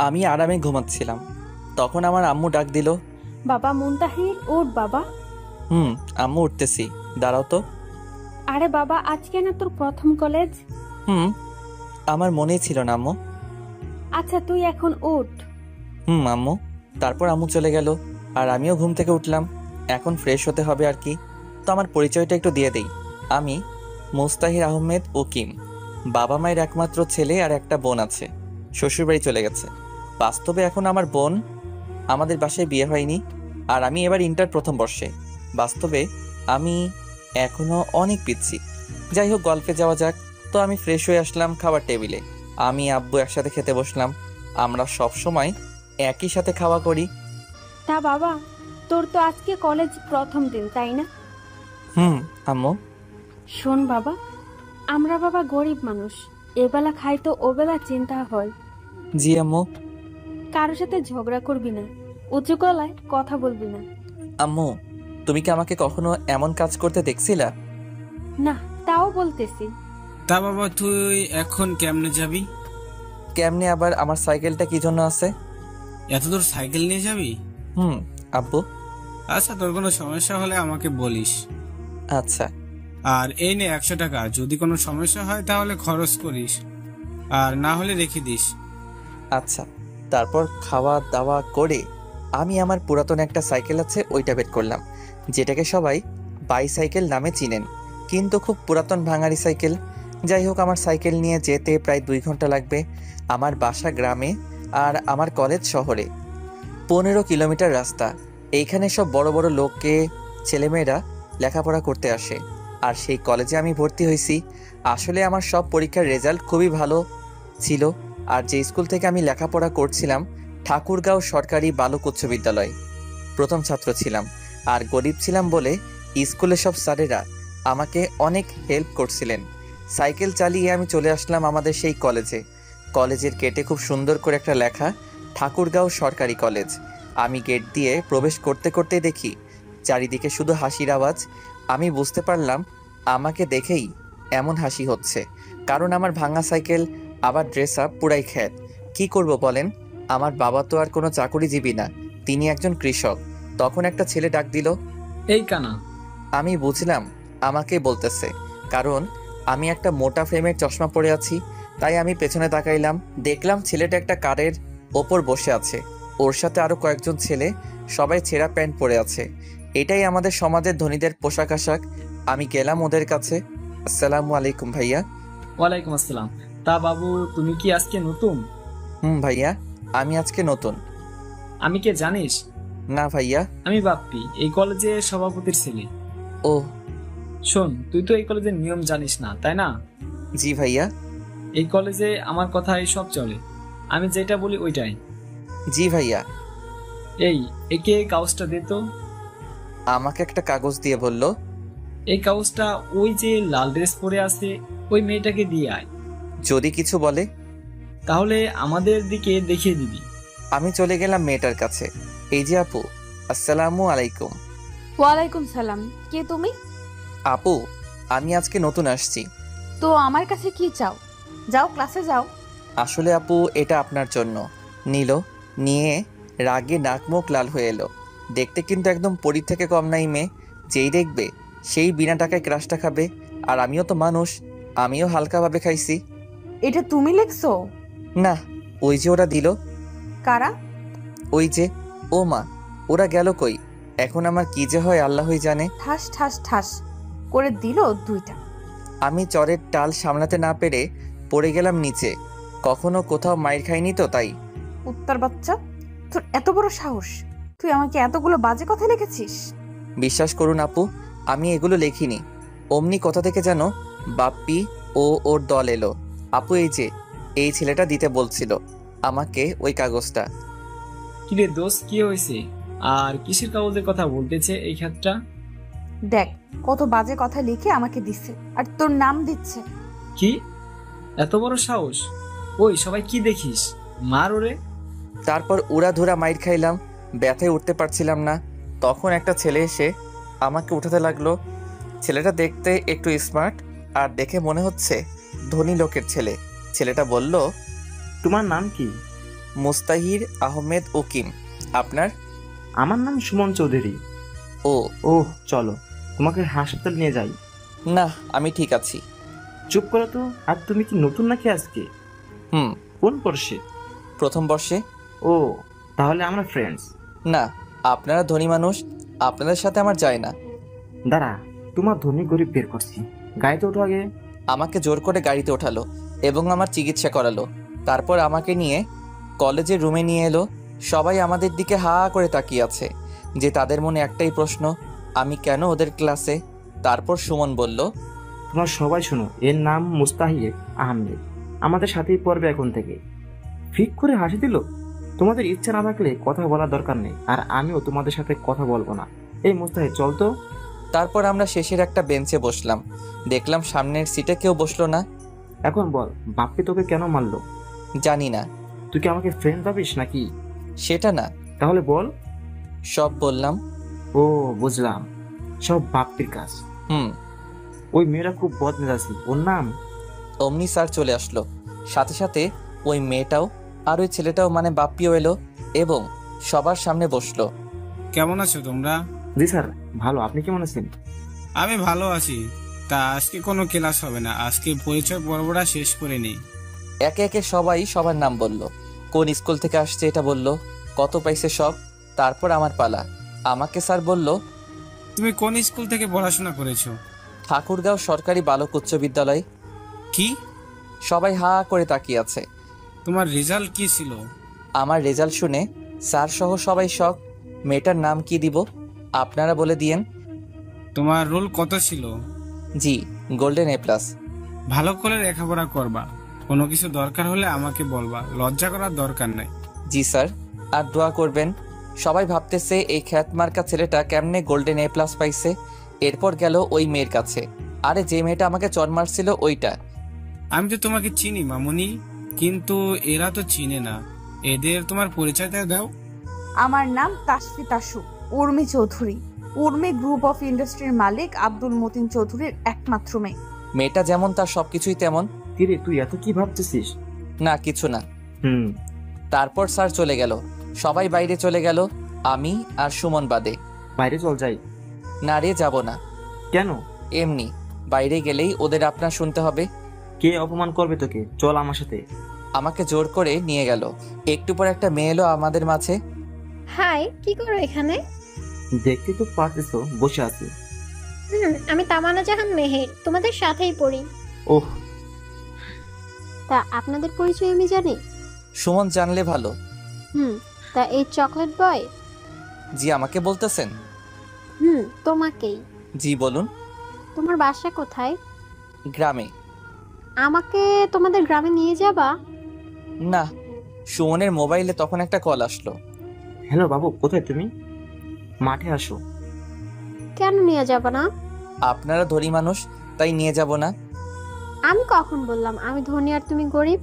আমি আরামে ঘুমাচ্ছিলাম, তখন আমার আম্মু ডাক দিল। বাবা মুনতাহির, ওঠ বাবা। হুম আম্মু, উঠতেছি, দাঁড়াও তো। আরে বাবা, আজকে না তোর প্রথম কলেজ? হুম, আমার মনেই ছিল না আম্মু। আচ্ছা তুই এখন ওঠ। হুম আম্মু। তারপর আম্মু চলে গেল, আর আমিও ঘুম থেকে উঠলাম। এখন ফ্রেশ হতে হবে আর কি। তো আমার পরিচয়টা একটু দিয়ে দেই। আমি মুস্তাহির আহমেদ উকিম। বাবা মায়ের একমাত্র ছেলে, আর একটা বোন আছে, শ্বশুরবাড়ি চলে গেছে। বাস্তবে এখন আমার বোন, আমাদের বাসায় বিয়ে হয়নি, আর আমি এবার ইন্টার প্রথম বর্ষে। বাস্তবে আমি এখনো অনেক পিচ্ছি। যাই হোক, গল্পে যাওয়া যাক। তো আমি ফ্রেশ হয়ে আসলাম খাবার টেবিলে। আমি আব্বু একসাথে খেতে বসলাম। আমরা সব সময় একই সাথে খাওয়া করি। তা বাবা, তোর তো আজকে কলেজ প্রথম দিন, তাই না? হুম আম্মু। শোন বাবা, আমরা বাবা গরিব মানুষ, এবেলা খাই তো ওবেলা চিন্তা হয়। জি আম্মু। কারোর সাথে ঝগড়া করবি না, উঁচু গলায় কথা বলবি না। আম্মু, তুমি কি আমাকে কখনো এমন কাজ করতে দেখছিলা? না, তাও বলতেছি। তা বাবা, তুই এখন কেমনে যাবি? কেমনে আবার? আমার সাইকেলটা কি জন্য আছে? এত দূর সাইকেল নিয়ে যাবি? হুম আব্বু। আচ্ছা, তোর কোনো সমস্যা হলে আমাকে বলিস। আচ্ছা। আর এই নে 100 টাকা, যদি কোনো সমস্যা হয় তাহলে খরচ করিস, আর না হলে রেখে দিস। আচ্ছা। তারপর খাওয়া দাওয়া করে আমি আমার পুরাতন একটা সাইকেল আছে ওইটা বের করলাম, যেটাকে সবাই বাইসাইকেল নামে চিনেন, কিন্তু খুব পুরাতন ভাঙারি সাইকেল। যাই হোক, আমার সাইকেল নিয়ে যেতে প্রায় 2 ঘন্টা লাগবে। আমার বাসা গ্রামে, আর আমার কলেজ শহরে। 15 কিলোমিটার রাস্তা। এইখানে সব বড় বড় লোককে, ছেলেমেয়েরা লেখাপড়া করতে আসে। আর সেই কলেজে আমি ভর্তি হয়েছি। আসলে আমার সব পরীক্ষার রেজাল্ট খুবই ভালো ছিল। আর যে স্কুল থেকে আমি লেখাপড়া করছিলাম, ঠাকুরগাঁও সরকারি বালক উচ্চ বিদ্যালয়, প্রথম ছাত্র ছিলাম। আর গরিব ছিলাম বলে স্কুলের সব স্যারেরা আমাকে অনেক হেল্প করছিলেন। সাইকেল চালিয়ে আমি চলে আসলাম আমাদের সেই কলেজে। কলেজের গেটে খুব সুন্দর করে একটা লেখা, ঠাকুরগাঁও সরকারি কলেজ। আমি গেট দিয়ে প্রবেশ করতে করতে দেখি চারিদিকে শুধু হাসির আওয়াজ। আমি বুঝতে পারলাম আমাকে দেখেই এমন হাসি হচ্ছে, কারণ আমার ভাঙা সাইকেল, আবার ড্রেস আপ পুরাই খ্যাত। কি করব বলেন? আমার বাবা তো আর কোনো চাকুরিজীবী না, তিনি একজন কৃষক। তখন একটা ছেলে ডাক দিল। এই কানা। আমি বুঝলাম আমাকে বলতেছে, কারণ আমি একটা মোটা ফ্রেমের চশমা পরে আছি। তাই আমি পেছনে তাকাইলাম, দেখলাম ছেলেটা একটা কারের ওপর বসে আছে। ওর সাথে আরো কয়েকজন ছেলে, সবাই ছেঁড়া প্যান্ট পরে আছে। এটাই আমাদের সমাজের ধনীদের পোশাক আশাক। আমি গেলাম ওদের কাছে। আসসালামু আলাইকুম ভাইয়া। ওয়ালাইকুম আসসালাম। তা বাবু, তুমি কি আজকে নতুন? হুম ভাইয়া, আমি আজকে নতুন। আমি কে জানিস? না ভাইয়া। আমি বাপ্পি, এই কলেজের সভাপতির ছেলে। ও। শোন, তুই তো এই কলেজের নিয়ম জানিস না, তাই না? জি ভাইয়া। এই কলেজে আমার কথাই সব চলে, আমি যেটা বলি ওইটাই। জি ভাইয়া। এই, একে কাগজটা দে তো। আমাকে একটা কাগজ দিয়ে বলল, এই কাগজটা ওই যে লাল ড্রেস পরে আছে ওই মেয়েটাকে দিয়ে আয়। যদি কিছু বলে তাহলে আমাদের দিকে দেখিয়ে দিবি। আমি চলে গেলাম মেয়েটার কাছে। এই যে আপু, আসসালামু আলাইকুম। ওয়ালাইকুম সালাম। কে তুমি? আপু, আমি আজকে নতুন আসছি। তো আমার কাছে কি চাও? যাও ক্লাসে যাও। আসলে আপু, এটা আপনার জন্য। নিল, নিয়ে রাগে নাক মুখ লাল হয়ে এলো। দেখতে কিন্তু একদম পরীর থেকে কম নাই মেয়ে। যেই দেখবে সেই বিনা টাকায় ক্রাশটা খাবে। আর আমিও তো মানুষ, আমিও হালকাভাবে খাইছি। এটা তুমি লিখছো? না, ওই যে ওরা দিল। কারা? ওই যে। ও মা, ওরা গেল কই? এখন আমার কি যে হয় আল্লাহই জানে। ঠাস ঠাস ঠাস করে দিল দুইটা। আমি চরের টাল সামলাতে না পেরে পড়ে গেলাম নিচে। কখনো কোথাও মাইর খাইনি তো, তাই। উত্তর বাচ্চা, তোর এত বড় সাহস, তুই আমাকে এতগুলো বাজে কথা লিখেছিস? বিশ্বাস করুন আপু, আমি এগুলো লেখিনি। অমনি কথা থেকে যেন বাপ্পি ও ওর দল এলো। আপু, এই যে এই ছেলেটা দিতে বলছিল আমাকে ওই কাগজটা। কিরে দোস্ত, কি হয়েছে? আর কিসের কাগজের কথা বলতেছে এই খাতটা? দেখ, কত বাজে কথা লিখে আমাকে দিচ্ছে, আর তোর নাম দিচ্ছে। কি এত বড় সাহস? ওই সবাই কি দেখিস, মার ওরে। তারপর উড়াধুরা মাইর খাইলাম, ব্যথায় উঠতে পারছিলাম না। তখন একটা ছেলে এসে আমাকে উঠাতে লাগলো। ছেলেটা দেখতে একটু স্মার্ট, আর দেখে মনে হচ্ছে ধনী লোকের ছেলে। ছেলেটা বলল, তোমার নাম কি? মুস্তাহির আহমেদ উকিম। আপনার? আমার নাম সুমন চৌধুরী। ও। ওহ, চলো তোমাকে হাসপাতাল নিয়ে যাই। না, আমি ঠিক আছি। চুপ করো তো। আর তুমি কি নতুন নাকি আজকে? হুম। কোন বর্ষে? প্রথম বর্ষে। ও, তাহলে আমরা ফ্রেন্ডস। না, আপনারা ধনী মানুষ, আপনাদের সাথে আমার যায় না। দাঁড়া, তোমার ধনী গরিব বের করছি। গাড়িতে ওঠো আগে। আমাকে জোর করে গাড়িতে ওঠালো এবং আমার চিকিৎসা করালো। তারপর আমাকে নিয়ে কলেজের রুমে নিয়ে এলো। সবাই আমাদের দিকে হা করে তাকিয়ে আছে, যে তাদের মনে একটাই প্রশ্ন, আমি কেন ওদের ক্লাসে? তারপর সুমন বলল, তোমরা সবাই শোনো, এর নাম মুস্তাহির আহমেদ, আমাদের সাথেই পড়বে এখন থেকে। ফিক করে হাসি দিল। তোমাদের ইচ্ছা না থাকলে কথা বলার দরকার নেই, আর আমিও তোমাদের সাথে কথা বলবো না। এই মুস্তাহির, চল তো। তারপর আমরা শেষের একটা বেঞ্চে বসলাম। দেখলাম সামনের সিটে কেউ বসলো না। এখন বল, বাপ্পি তোকে কেন মারলো? জানি না। তুই কি আমাকে ফ্রেন্ড ভাবিস নাকি? সেটা না। তাহলে বল। সব বললাম। ও, বুঝলাম, সব বাপ্পির কাজ। হুম। ওই মেয়েরা খুব বদমেজাজি। ওর নাম? অমনি স্যার চলে আসলো। সাথে সাথে ওই মেয়েটাও আর ওই ছেলেটাও মানে বাপ্পিও এলো এবং সবার সামনে বসলো। কেমন আছো তোমরা? জি স্যার, ভালো। আপনি কেমন আছেন? আমি ভালো আছি। তা আজকে কোনো ক্লাস হবে না, আজকে পরিচয় পর্বটা শেষ করে নেই। একে একে সবাই সবার নাম বলল, কোন স্কুল থেকে আসছে এটা বলল, কত পাইছে সব। তারপর আমার পালা। আমাকে স্যার বলল, তুমি কোন স্কুল থেকে পড়াশোনা করেছো? ঠাকুরগাঁও সরকারি বালক উচ্চ বিদ্যালয়। কি? সবাই হা করে তাকিয়ে আছে। তোমার রেজাল্ট কি ছিল? আমার রেজাল্ট শুনে স্যার সহ সবাই শক। মেয়েটার নাম কি দিব? আপনারা বলে দিয়েন। তোমার রোল কত ছিল? জি, গোল্ডেন এ প্লাস। ভালো করে লেখাপড়া করবা, কোনো কিছু দরকার হলে আমাকে বলবা, লজ্জা করার দরকার নাই। জি স্যার। আর দোয়া করবেন। সবাই ভাবতেছে এই খ্যাত মার্কা ছেলেটা কেমনে গোল্ডেন এ প্লাস পাইছে। এরপর গেল ওই মেয়ের কাছে। আরে যে মেয়েটা আমাকে চর মারছিল ওইটা। আমি তো তোমাকে চিনি মামুনি, কিন্তু এরা তো চিনে না। এদের তোমার পরিচয়টা দাও। আমার নাম তাসফি তাসু উর্মি চৌধুরী। উর্মি গ্রুপ অফ ইন্ডাস্ট্রির মালিক আব্দুল মতিন চৌধুরীর একমাত্র মেয়ে। মেয়েটা যেমন তার সবকিছুই তেমন। কিরে, তুই এত কি ভাবতেছিস? না, কিছু না। হুম। তারপর স্যার চলে গেল। সবাই বাইরে চলে গেল, আমি আর সুমন বাদে। বাইরে চল যাই। না রে, যাব না। কেন? এমনি। বাইরে গেলেই ওদের আপনার শুনতে হবে। কে অপমান করবে তোকে? চল আমার সাথে। আমাকে জোর করে নিয়ে গেল। একটু পর একটা মেয়ে এলো আমাদের মাঝে। হাই, কি করো এখানে? দেখতে তো পারতেছো, বসে আছি। আমি তামান্না জাহান মেহের, তোমাদের সাথেই পড়ি। ওহ। তা আপনাদের পরিচয় আমি জানি? সুমন জানলে ভালো। তা এই চকলেট বয়? জি, আমাকে বলতেছেন? তোমাকেই। জি বলুন। তোমার বাসা কোথায়? গ্রামে। আমাকে তোমাদের গ্রামে নিয়ে যাবা? না। সুমনের মোবাইলে তখন একটা কল আসলো। হ্যালো বাবু, কোথায় তুমি? মাঠে আসো। কেন নিয়ে যাবা না? আপনারা ধনী মানুষ, তাই নিয়ে যাব না। আমি কখন বললাম আমি ধনী আর তুমি গরিব?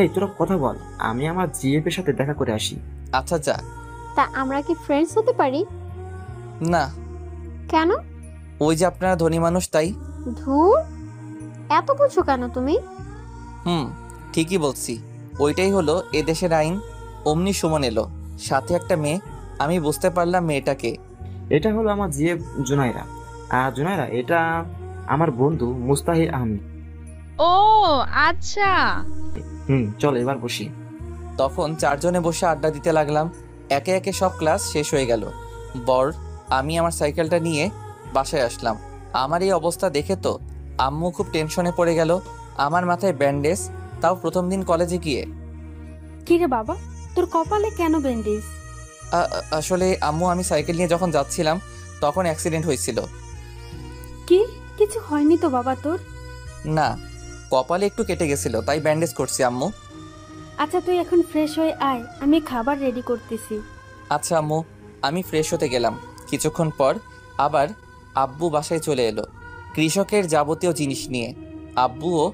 এই, তোরা কথা বল, আমি আমার জিএফ এর সাথে দেখা করে আসি। আচ্ছা যা। তা আমরা কি ফ্রেন্ডস হতে পারি? না। কেন? ওই যে আপনারা ধনী মানুষ তাই। ধুর, এত বুঝো কেন তুমি? ঠিকই বলছি। ওইটাই হলো এদেশের আইন। অমনি সুমন এলো, সাথে একটা মেয়ে। আমি বুঝতে পারলাম মেয়েটাকে। এটা হলো আমার জিএফ জুনাইরা। আর জুনাইরা, এটা আমার বন্ধু মুস্তাহির আহমেদ। ও আচ্ছা। চল এবার বসি। তখন চারজনে বসে আড্ডা দিতে লাগলাম। একে একে সব ক্লাস শেষ হয়ে গেল। আমি আমার সাইকেলটা নিয়ে বাসায় আসলাম। আমার এই অবস্থা দেখে তো আম্মু খুব টেনশনে পড়ে গেল। আমার মাথায় ব্যান্ডেজ, তাও প্রথম দিন কলেজে গিয়ে। কিরে বাবা, তোর কপালে কেন ব্যান্ডেজ? আসলে আম্মু, আমি সাইকেল নিয়ে যখন যাচ্ছিলাম তখন অ্যাক্সিডেন্ট হয়েছিল। কি? কিছু হয়নি তো বাবা তোর? না, কপালে একটু কেটে গেছিল, তাই ব্যান্ডেজ করছি আম্মু। আচ্ছা তুই এখন ফ্রেশ হয়ে আয়, আমি খাবার রেডি করতেছি। আচ্ছা আম্মু। আমি ফ্রেশ হতে গেলাম। কিছুক্ষণ পর আবার আব্বু বাসায় চলে এলো কৃষকের যাবতীয় জিনিস নিয়ে। আব্বুও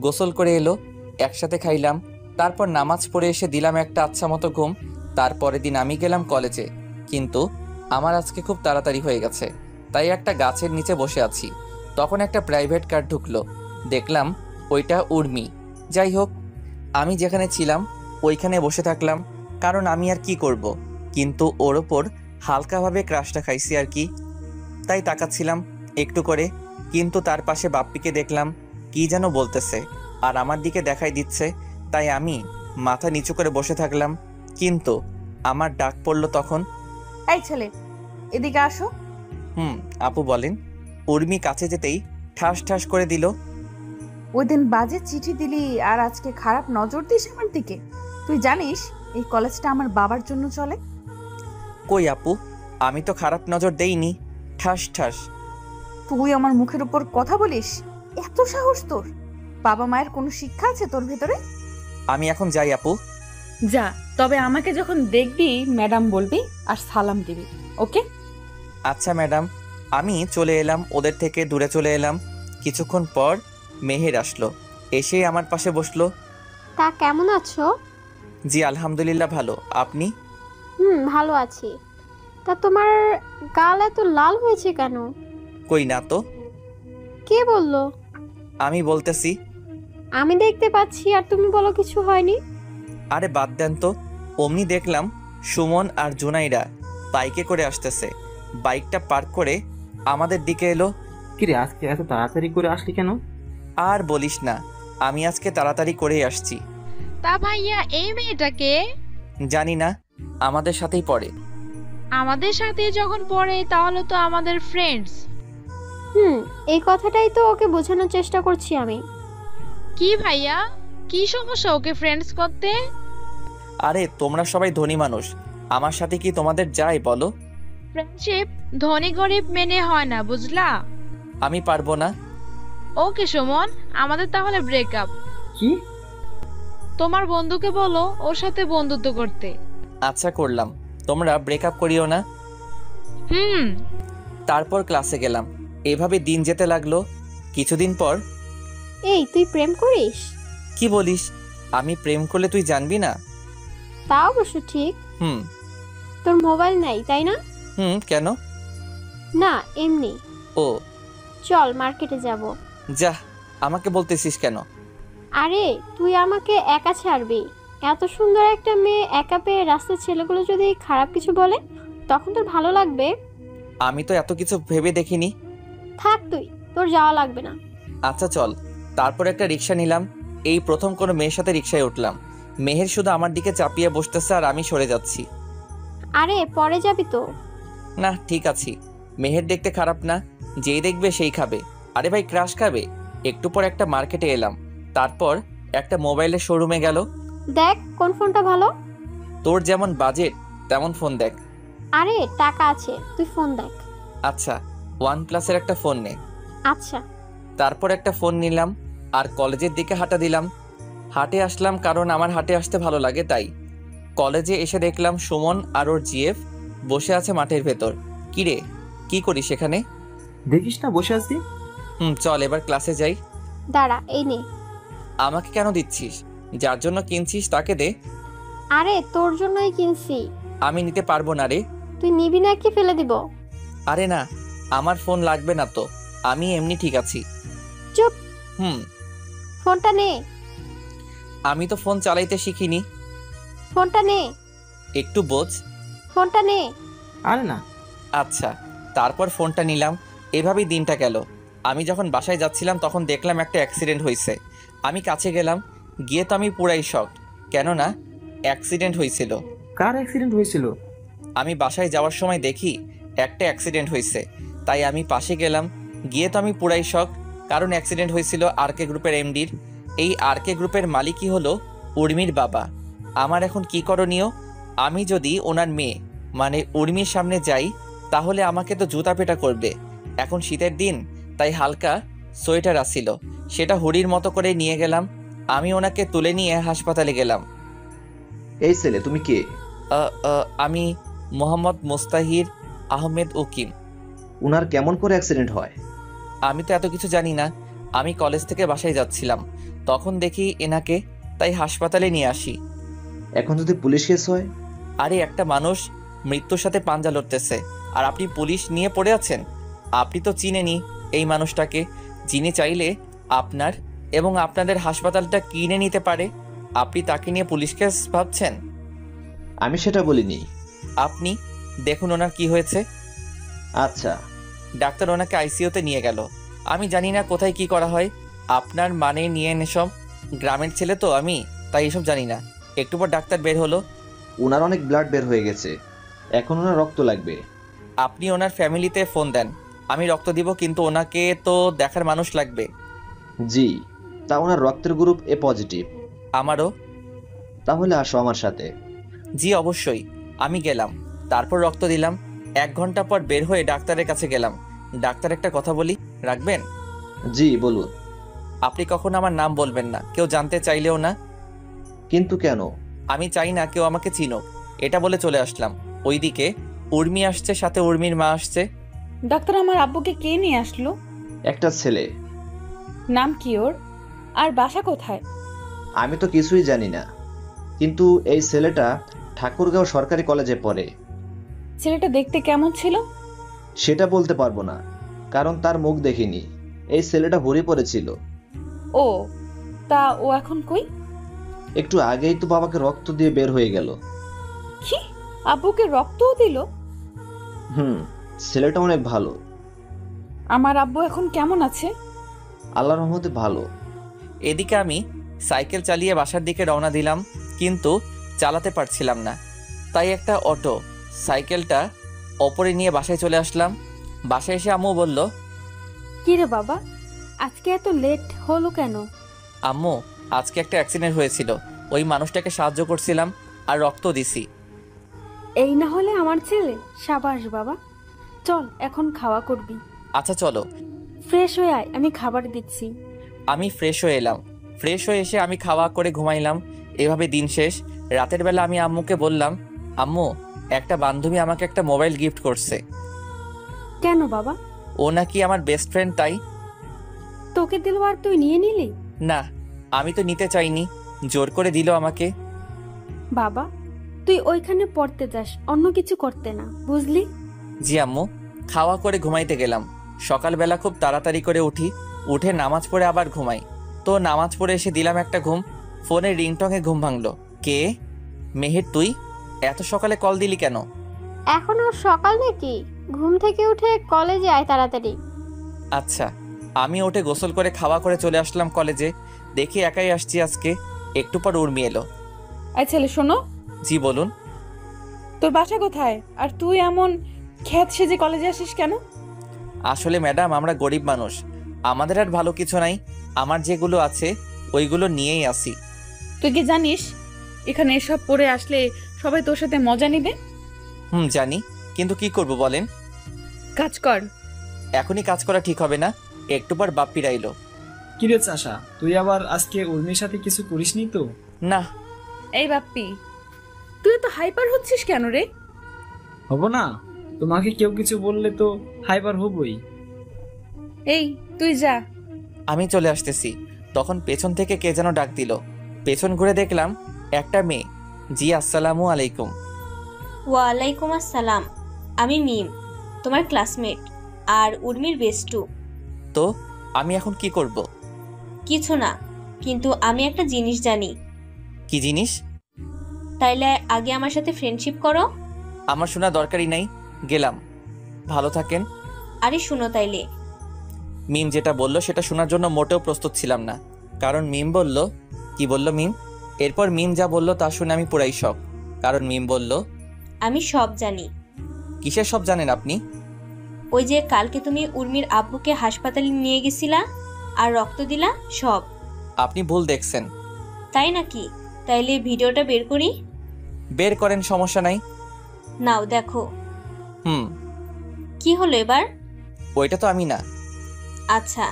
গোসল করে এলো, একসাথে খাইলাম। তারপর নামাজ পড়ে এসে দিলাম একটা আচ্ছা মতো ঘুম। তারপরের দিন আমি গেলাম কলেজে, কিন্তু আমার আজকে খুব তাড়াতাড়ি হয়ে গেছে, তাই একটা গাছের নিচে বসে আছি। তখন একটা প্রাইভেট কার ঢুকলো, দেখলাম ওইটা উর্মি। যাই হোক, আমি যেখানে ছিলাম ওইখানে বসে থাকলাম, কারণ আমি আর কি করব। কিন্তু ওর ওপর হালকাভাবে ক্রাশটা খাইছি আর কি, তাই তাকাচ্ছিলাম একটু করে। কিন্তু তার পাশে বাপ্পিকে দেখলাম কি যেন বলতেছে আর আমার দিকে দেখাই দিচ্ছে, তাই আমি মাথা নিচু করে বসে থাকলাম। কিন্তু আমার ডাক পড়লো তখন। এই ছেলে, এদিকে আসো। আপু বলেন। উর্মি কাছে যেতেই ঠাস ঠাস করে দিল। ওই দিন বাজে চিঠি দিলি আর আজকে খারাপ নজর দিস আমার দিকে। তুই জানিস এই কলেজটা আমার বাবার জন্য চলে। কই আপু, আমি তো খারাপ নজর দেইনি। ঠাস ঠাস। তুই আমার মুখের উপর কথা বলিস? এত সাহস তোর? বাবা মায়ের কোনো শিক্ষা আছে তোর ভেতরে? আমি এখন যাই আপু। যা, তবে আমাকে যখন দেখবি ম্যাডাম বলবি আর সালাম দিবি, ওকে? আচ্ছা ম্যাডাম। আমি চলে এলাম, ওদের থেকে দূরে চলে এলাম। কিছুক্ষণ পর মেহের আসলো, এসে আমার পাশে বসলো। তা কেমন আছো? জি আলহামদুলিল্লাহ ভালো, আপনি? ভালো আছি। তা তোমার গাল এত লাল হয়েছে কেন? কই না তো। কে বললো? আমি বলতেছি। আমি দেখতে পাচ্ছি আর তুমি বলো কিছু হয়নি। আরে বাদ দেন তো। অমনি দেখলাম সুমন আর জুনাইরা বাইকে করে আসতেছে। বাইকটা পার্ক করে আমাদের দিকে এলো। কিরে, আজকে এত তাড়াতাড়ি করে আসলি কেন? আর বলিস না, আমি আজকে তাড়াতাড়ি করেই আসছি। তা ভাইয়া, এই মেয়েটাকে? জানি না, আমাদের সাথেই পড়ে। আমাদের সাথে যখন পড়ে তাহলে তো আমাদের ফ্রেন্ডস। এই কথাটাই তো ওকে বোঝানোর চেষ্টা করছি আমি। কি ভাইয়া, কি সমস্যা ওকে ফ্রেন্ডস করতে? আরে তোমরা সবাই ধনী মানুষ, আমার সাথে কি তোমাদের যায় বলো? ফ্রেন্ডশিপ ধনী গরিব মেনে হয় না, বুঝলা? আমি পারবো না। ওকে সুমন, আমাদের তাহলে ব্রেকআপ। কি? তোমার বন্ধুকে বলো ওর সাথে বন্ধুত্ব করতে। আচ্ছা করলাম, তোমরা ব্রেকআপ করিও না। তারপর ক্লাসে গেলাম। এভাবে দিন যেতে লাগলো। কিছুদিন পর। এই, তুই প্রেম করিস? কি বলিস? আমি প্রেম করলে তুই জানবি না? তা অবশ্য ঠিক। হুম। তোর মোবাইল নাই তাই না? কেন? না, এমনি। ও, চল মার্কেটে যাব। যা, আমাকে বলতেছিস কেন? আরে তুই আমাকে একা ছাড়বি? এত সুন্দর একটা মেয়ে একা পেয়ে রাস্তার ছেলেগুলো যদি খারাপ কিছু বলে তখন তোর ভালো লাগবে? আমি তো এত কিছু ভেবে দেখিনি। থাক তুই, তোর যাওয়া লাগবে না। আচ্ছা চল। তারপর একটা রিক্সা নিলাম। এই প্রথম কোনো মেয়ের সাথে রিক্সায় উঠলাম। মেহের শুধু আমার দিকে চাপিয়ে বসতেছে আর আমি সরে যাচ্ছি। আরে পরে যাবি তো। না ঠিক আছি, মেহের দেখতে খারাপ না, যেই দেখবে সেই খাবে। আরে ভাই ক্রাশ খাবে। একটু পর একটা মার্কেটে এলাম, তারপর একটা মোবাইলের শোরুমে গেল। দেখ কোন ফোনটা ভালো। তোর যেমন বাজেট তেমন ফোন দেখ। আরে টাকা আছে, তুই ফোন দেখ। আচ্ছা, OnePlus-এর একটা ফোন নে। আচ্ছা। তারপর একটা ফোন নিলাম আর কলেজের দিকে হাঁটা দিলাম। হাটে আসলাম কারণ আমার হাটে আসতে ভালো লাগে তাই। কলেজে এসে দেখলাম সুমন আর ওর জিএফ বসে আছে মাঠের ভেতর। কিরে, কি করিস সেখানে? দেখিস না বসে আছি। চল এবার ক্লাসে যাই। দাঁড়া, এই নে। আমাকে কেন দিচ্ছিস? যার জন্য কিনছিস তাকে দে। আরে তোর জন্যই কিনছি। আমি নিতে পারবো না রে। তুই নিবি না কি ফেলে দিব? আরে না, আমার ফোন লাগবে না তো, আমি এমনি ঠিক আছি। চুপ। ফোনটা নে। আমি তো ফোন চালাইতে শিখিনি। ফোনটা নে। একটু বোঝ। ফোনটা নে। আরে না। আচ্ছা, তারপর ফোনটা নিলাম। এভাবেই দিনটা গেল। আমি যখন বাসায় যাচ্ছিলাম তখন দেখলাম একটা অ্যাক্সিডেন্ট হয়েছে। আমি কাছে গেলাম, গিয়ে তো আমি পুরাই শকড, কেননা অ্যাক্সিডেন্ট হয়েছিল। কার অ্যাক্সিডেন্ট হয়েছিল? আমি বাসায় যাওয়ার সময় দেখি একটা অ্যাক্সিডেন্ট হয়েছে, তাই আমি পাশে গেলাম। গিয়ে তো আমি পুরাই শক, কারণ অ্যাক্সিডেন্ট হয়েছিল আরকে গ্রুপের এমডির। এই আরকে গ্রুপের মালিকই হলো উর্মির বাবা। আমার এখন কি করণীয়? আমি যদি ওনার মেয়ে মানে উর্মির সামনে যাই তাহলে আমাকে তো জুতা পেটা করবে। এখন শীতের দিন, তাই হালকা সোয়েটার আসছিল, সেটা হুডির মতো করে নিয়ে গেলাম। আমি ওনাকে তুলে নিয়ে হাসপাতালে গেলাম। এই ছেলে, তুমি কে? আমি মোহাম্মদ মুস্তাহির আহমেদ উকিম। উনার কেমন করে অ্যাক্সিডেন্ট হয়? আমি তো এত কিছু জানি না। আমি কলেজ থেকে বাসায় যাচ্ছিলাম, তখন দেখি এনাকে, তাই হাসপাতালে নিয়ে আসি। এখন যদি পুলিশ কেস হয়? আরে একটা মানুষ মৃত্যুর সাথে পাঞ্জা লড়তেছে আর আপনি পুলিশ নিয়ে পড়ে আছেন? আপনি তো চিনেনি এই মানুষটাকে, যিনি চাইলে আপনার এবং আপনাদের হাসপাতালটা কিনে নিতে পারে। আপনি তাকে নিয়ে পুলিশ কেস ভাবছেন? আমি সেটা বলিনি। আপনি দেখুন ওনার কি হয়েছে। আচ্ছা, ডাক্তার ওনাকে আইসিইউতে নিয়ে গেল। আমি জানি না কোথায় কি করা হয়। আপনার মানে নিয়ে এসব, গ্রামের ছেলে তো আমি, তাই এসব জানি না। একটু পর ডাক্তার বের হলো। ওনার অনেক ব্লাড বের হয়ে গেছে, এখন ওনার রক্ত লাগবে। আপনি ওনার ফ্যামিলিতে ফোন দেন, আমি রক্ত দিব, কিন্তু ওনাকে তো দেখার মানুষ লাগবে। জি, তা ওনার রক্তের গ্রুপ এ পজিটিভ। আমারও। তাহলে আসো আমার সাথে। জি অবশ্যই। আমি গেলাম, তারপর রক্ত দিলাম। 1 ঘন্টা পর বের হয়ে ডাক্তারের কাছে গেলাম। ডাক্তার, একটা কথা বলি, রাখবেন? জি বলুন। আপনি কখনো আমার নাম বলবেন না, কেউ জানতে চাইলেও না। কিন্তু কেন? আমি চাই না কেউ আমাকে চিনুক, এটা বলে চলে আসলাম। ওইদিকে উর্মি আসছে, সাথে উর্মির মা আসছে। ডাক্তার, আমার আব্বুকে কে নিয়ে আসলো? একটা ছেলে। নাম কি ওর? আর বাসা কোথায়? আমি তো কিছুই জানি না, কিন্তু এই ছেলেটা ঠাকুরগাঁও সরকারি কলেজে পড়ে। ছেলেটা দেখতে কেমন ছিল? সেটা বলতে পারবো না, কারণ তার মুখ দেখিনি। এই ছেলেটা হরি পড়েছিল। ও, তা ও এখন কই? একটু আগেই তো বাবাকে রক্ত দিয়ে বের হয়ে গেল। কি, আব্বুকে রক্তও দিল? ছেলেটা অনেক ভালো। আমার আব্বু এখন কেমন আছে? আল্লাহর রহমতে ভালো। এদিকে আমি সাইকেল চালিয়ে বাসার দিকে রওনা দিলাম, কিন্তু চালাতে পারছিলাম না। তাই একটা অটো সাইকেলটা ওপরে নিয়ে বাসায় চলে আসলাম। বাসায় এসে আম্মু বলল, কি রে বাবা, আজকে এত লেট হলো কেন? আম্মু, আজকে একটা অ্যাক্সিডেন্ট হয়েছিল, ওই মানুষটাকে সাহায্য করছিলাম আর রক্ত দিছি। এই না হলে আমার ছেলে। সাবাস বাবা, চল এখন খাওয়া করবি। আচ্ছা চলো। ফ্রেশ হয়ে আয়, আমি খাবার দিচ্ছি। আমি ফ্রেশ হয়ে এলাম। ফ্রেশ হয়ে এসে আমি খাওয়া করে ঘুমাইলাম। এভাবে দিন শেষ। রাতের বেলা আমি আম্মুকে বললাম, আম্মু, একটা বান্ধবী আমাকে একটা মোবাইল গিফট করছে। কেন বাবা? ও নাকি আমার বেস্ট ফ্রেন্ড, তাই। তোকে দিল আর তুই নিয়ে নিলি? না, আমি তো নিতে চাইনি, জোর করে দিল আমাকে। বাবা, তুই ওইখানে পড়তে যাস, অন্য কিছু করতে না, বুঝলি? জি আম্মু। খাওয়া করে ঘুমাইতে গেলাম। সকালবেলা খুব তাড়াতাড়ি করে উঠে নামাজ পড়ে আবার ঘুমাই। তো নামাজ পড়ে এসে দিলাম একটা ঘুম। ফোনের রিংটংয়ে ঘুম ভাঙলো। কে? মেহের, তুই এত সকালে কল দিলি কেন? এখনো সকাল নাকি? ঘুম থেকে উঠে কলেজে আয় তাড়াতাড়ি। আচ্ছা। আমি উঠে গোসল করে খাওয়া করে চলে আসলাম কলেজে। দেখি একাই আসছি আজকে। একটু পর উর্মি এলো। এই ছেলে, শোনো। জি বলুন। তোর বাসা কোথায়? আর তুই এমন খ্যাত সেজে কলেজে আসিস কেন? আসলে ম্যাডাম, আমরা গরিব মানুষ, আমাদের আর ভালো কিছু নাই। আমার যেগুলো আছে ওইগুলো নিয়েই আসি। তুই কি জানিস এখানে এসব পড়ে আসলে সবাই তোর সাথে মজা নিবে? জানি, কিন্তু কি করব বলেন। কাজ কর। এখনই কাজ করা ঠিক হবে না, একটু পর বাপ্পি রাইলো। কিরে চাষা, তুই আবার আজকে উর্মির সাথে কিছু করিসনি তো? না। এই বাপ্পি, তুই তো হাইপার হচ্ছিস কেন রে? হব না? তোমাকে কেউ কিছু বললে তো হাইপার হবই। এই তুই যা। আমি চলে আসতেছি, তখন পেছন থেকে কে যেন ডাক দিল। পেছন ঘুরে দেখলাম একটা মেয়ে। জি আসসালামু আলাইকুম। ওয়ালাইকুম আসসালাম। আমি মিম, তোমার ক্লাসমেট আর উর্মির বেস্টু। তো আমি এখন কি করব? কিছু না, কিন্তু আমি একটা জিনিস জানি। কি জিনিস? তাইলে আগে আমার সাথে ফ্রেন্ডশিপ করো। আমার শোনা দরকারই নাই, গেলাম। ভালো থাকেন। আরে শুনো তাইলে। মিম যেটা বলল সেটা শোনার জন্য মোটেও প্রস্তুত ছিলাম না, কারণ মিম বলল। কি বলল মিম? এরপর মিম যা বলল তা শুনে আমি পুরাই শক, কারণ মিম বলল, আমি সব জানি। কিসের সব জানেন আপনি? ওই যে কালকে তুমি উর্মির আব্বুকে হাসপাতালে নিয়ে গেছিলা আর রক্ত দিলা, সব। আপনি ভুল দেখছেন। তাই নাকি? তাইলে ভিডিওটা বের করি। বের করেন, সমস্যা নাই। নাও দেখো। কি হলো এবার? ওইটা তো আমি না। আচ্ছা,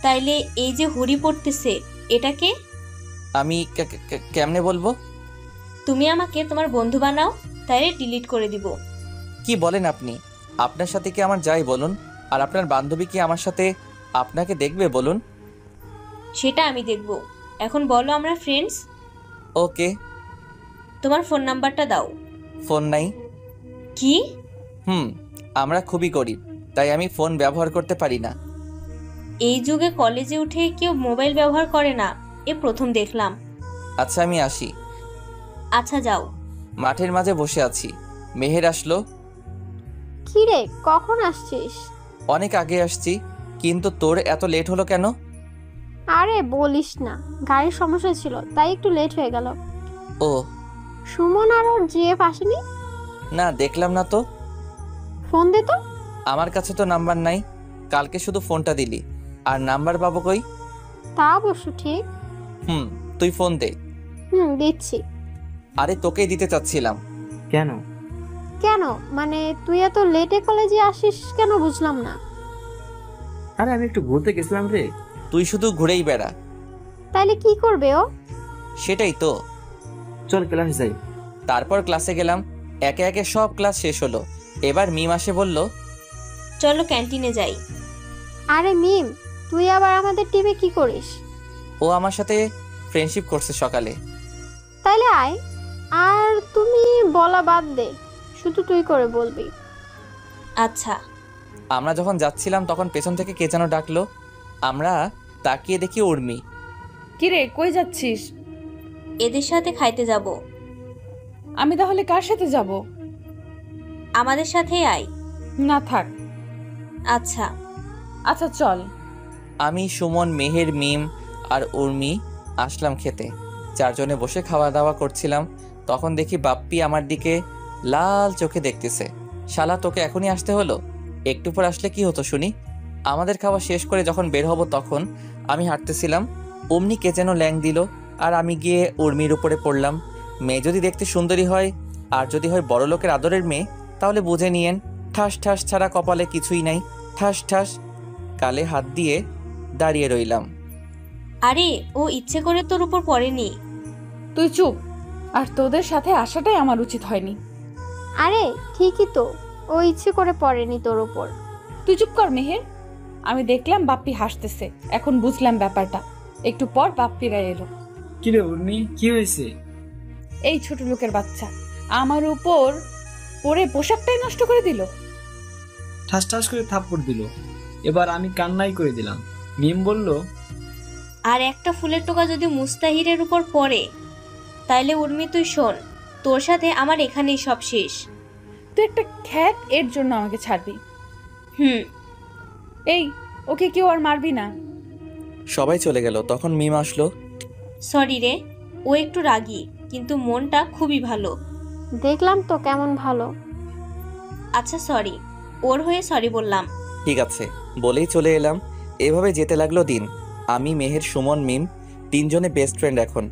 তাইলে এই যে হরি পড়তেছে, এটাকে আমি কেমনে বলবো? তুমি আমাকে তোমার বন্ধু বানাও, তাইলে ডিলিট করে দিব। কি বলেন আপনি? আপনার সাথে কি আমার যাই বলুন, আর আপনার বান্ধবী কি আমার সাথে আপনাকে দেখবে বলুন? সেটা আমি দেখব। এখন বলো আমরা ফ্রেন্ডস। ওকে। তোমার ফোন নাম্বারটা দাও। ফোন নাই। কি? আমরা খুবই গরিব, তাই আমি ফোন ব্যবহার করতে পারি না। এই যুগে কলেজে উঠে কেউ মোবাইল ব্যবহার করে না, এ প্রথম দেখলাম। আচ্ছা আমি আসি। আচ্ছা যাও। মাঠের মাঝে বসে আছি, মেহের আসলো। কি রে, কখন আসছিস? অনেক আগে আসছি, কিন্তু তোর এত লেট হলো কেন? আরে বলিস না, গাড়ির সমস্যা ছিল তাই একটু লেট হয়ে গেল। ও সুমন আর ওর জিএফ আসেনি? না, দেখলাম না তো। ফোন দে তো। আমার কাছে তো নাম্বার নাই, কালকে শুধু ফোনটা দিলি, আর নাম্বার পাবো কই? তা অবশ্য ঠিক। তুই ফোন দে। দিচ্ছি। আরে তোকেই দিতে চাচ্ছিলাম। কেন? কেন মানে তুই এত লেটে কলেজে আসিস কেন বুঝলাম না। আরে আমি একটু ঘুরতে গেছিলাম রে। তুই শুধু ঘুরেই বেড়া। তাইলে কি করবে ও? সেটাই তো। চল ক্লাসে যাই। তারপর ক্লাসে গেলাম, একে একে সব ক্লাস শেষ হলো। এবার মিম আসে বলল, চলো ক্যান্টিনে যাই। আরে মিম, তুই আবার আমাদের টিমে কি করিস? ও আমার সাথে ফ্রেন্ডশিপ করছে সকালে। তাইলে আয়। আর তুমি বলা বাদ দে, শুধু তুই করে বলবি। আচ্ছা। আমরা যখন যাচ্ছিলাম তখন পেছন থেকে কে যেন ডাকলো। আমরা তাকিয়ে দেখি উর্মি। কিরে, কই যাচ্ছিস? এদের সাথে খাইতে যাব। আমি তাহলে কার সাথে যাব? আমাদের সাথে আয়। না থাক। আচ্ছা। আচ্ছা চল। আমি, সুমন, মেহের, মিম আর উর্মি আসলাম খেতে। চারজনে বসে খাওয়া দাওয়া করছিলাম। তখন দেখি বাপ্পি আমার দিকে লাল চোখে দেখতেছে। শালা, তোকে এখনই আসতে হলো? একটু পর আসলে কি হতো শুনি? আমাদের খাওয়া শেষ করে যখন বের হব তখন আমি হাঁটতেছিলাম, অমনি কে যেন ল্যাং দিল, আর আমি গিয়ে উর্মির উপরে পড়লাম। মেয়ে যদি দেখতে সুন্দরী হয় আর যদি হয় বড় লোকের আদরের মেয়ে, তাহলে বুঝে নিয়েন ঠাস ঠাস ছাড়া কপালে কিছুই নাই। ঠাস ঠাস। কালে হাত দিয়ে দাঁড়িয়ে রইলাম। আরে ও ইচ্ছে করে তোর উপর পড়েনি। তুই চুপ। আর তোদের সাথে আসাটাই আমার উচিত হয়নি। আরে ঠিকই তো, ও ইচ্ছে করে পড়েনি তোর উপর। তুই চুপ কর মেহের। আমি দেখলাম বাপ্পি হাসতেছে, এখন বুঝলাম ব্যাপারটা। একটু পর বাপ্পিরা এলো। কিরে উর্মি, কি হয়েছে? এই ছোট লোকের বাচ্চা আমার উপর পরে পোশাকটাই নষ্ট করে দিল। ঠাস ঠাস করে থাপ্পড় দিল। এবার আমি কান্নাই করে দিলাম। মিম বলল, আর একটা ফুলের টোকা যদি মুস্তাহিরের উপর পড়ে, তাইলে উর্মি তুই শোন, তোর সাথে আমার এখানেই সব শেষ। তুই একটা খ্যাত, এর জন্য আমাকে ছাড়বি? এই, ওকে কেউ আর মারবি না। সবাই চলে গেল, তখন মিম আসলো। সরি রে, ও একটু রাগী, কিন্তু মনটা খুবই ভালো। দেখলাম তো কেমন ভালো। আচ্ছা সরি, ওর হয়ে সরি বললাম। ঠিক আছে বলেই চলে এলাম। এভাবে যেতে লাগলো দিন। আমি, মেহের, সুমন, মিম তিনজনে বেস্ট ফ্রেন্ড এখন।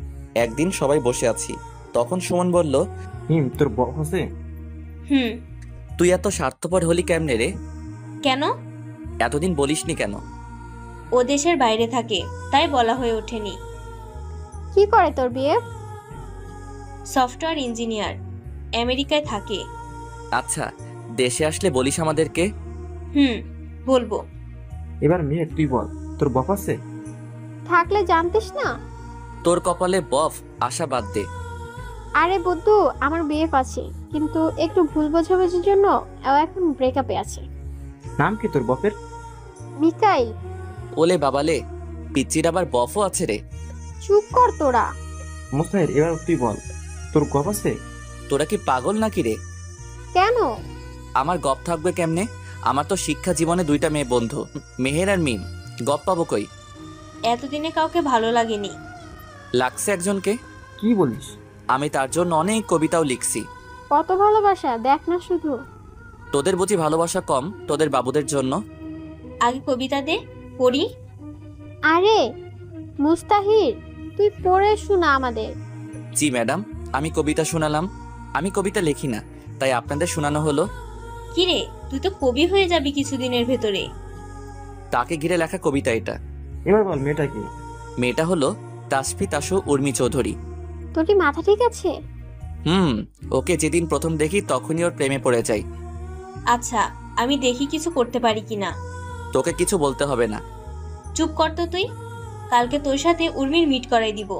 একদিন সবাই বসে আছি, তখন সুমন বলল, মিম, তোর বক আছে? তুই এত স্বার্থপর হলি কেমনে রে? কেন? এতদিন বলিসনি কেন? ও দেশের বাইরে থাকে, তাই বলা হয়ে ওঠেনি। কি করে তোর বিয়ে? সফটওয়্যার ইঞ্জিনিয়ার, আমেরিকায় থাকে। আচ্ছা, দেশে আসলে বলিস আমাদেরকে। বলবো। এবার মেয়ে তুই বল, তোর বক আছে? থাকলে জানতিস না? তোর কপালে বফ আশা বাদ দে। আরে বুদ্ধু, আমার বিয়ে আছে, কিন্তু একটু ভুল বোঝাবুঝির জন্য ও এখন ব্রেকআপে আছে। নাম কি তোর বপের? মিকাইল। ওলে বাবালে, পিচ্চির আবার বফও আছে রে। চুপ কর তোরা। মুস্তাহির, এবার তুই বল, তোর গপ আছে? তোরা কি পাগল নাকি রে? কেন? আমার গপ থাকবে কেমনে? আমার তো শিক্ষা জীবনে দুইটা মেয়ে বন্ধু, মেহের আর মিম। গপ পাবো কই? এতদিনে কাউকে ভালো লাগেনি। লাগছে একজনকে। কি বলিস? আমি তার জন্য অনেক কবিতাও লিখছি। কত ভালোবাসা দেখ না শুধু। তোদের বুঝি ভালোবাসা কম তোদের বাবুদের জন্য? আগে কবিতা দে, পড়ি। আরে মুস্তাহির, তুই পড়ে শোনা আমাদের। জি ম্যাডাম, আমি কবিতা শোনালাম। আমি কবিতা লিখি না, তাই আপনাদের শোনানো হলো। কিরে, তুই তো কবি হয়ে যাবি কিছুদিনের ভেতরে। তাকে ঘিরে লেখা কবিতা এটা। এবার বল মেয়েটা কি? মেয়েটা হলো তাসফি তাসু উর্মি চৌধুরী। তোর কি মাথা ঠিক আছে? ওকে যেদিন প্রথম দেখি তখনই ওর প্রেমে পড়ে যাই। আচ্ছা, আমি দেখি কিছু করতে পারি কিনা। তোকে কিছু বলতে হবে না। চুপ কর তো তুই। কালকে তোর সাথে উর্মির মিট করাই দিব।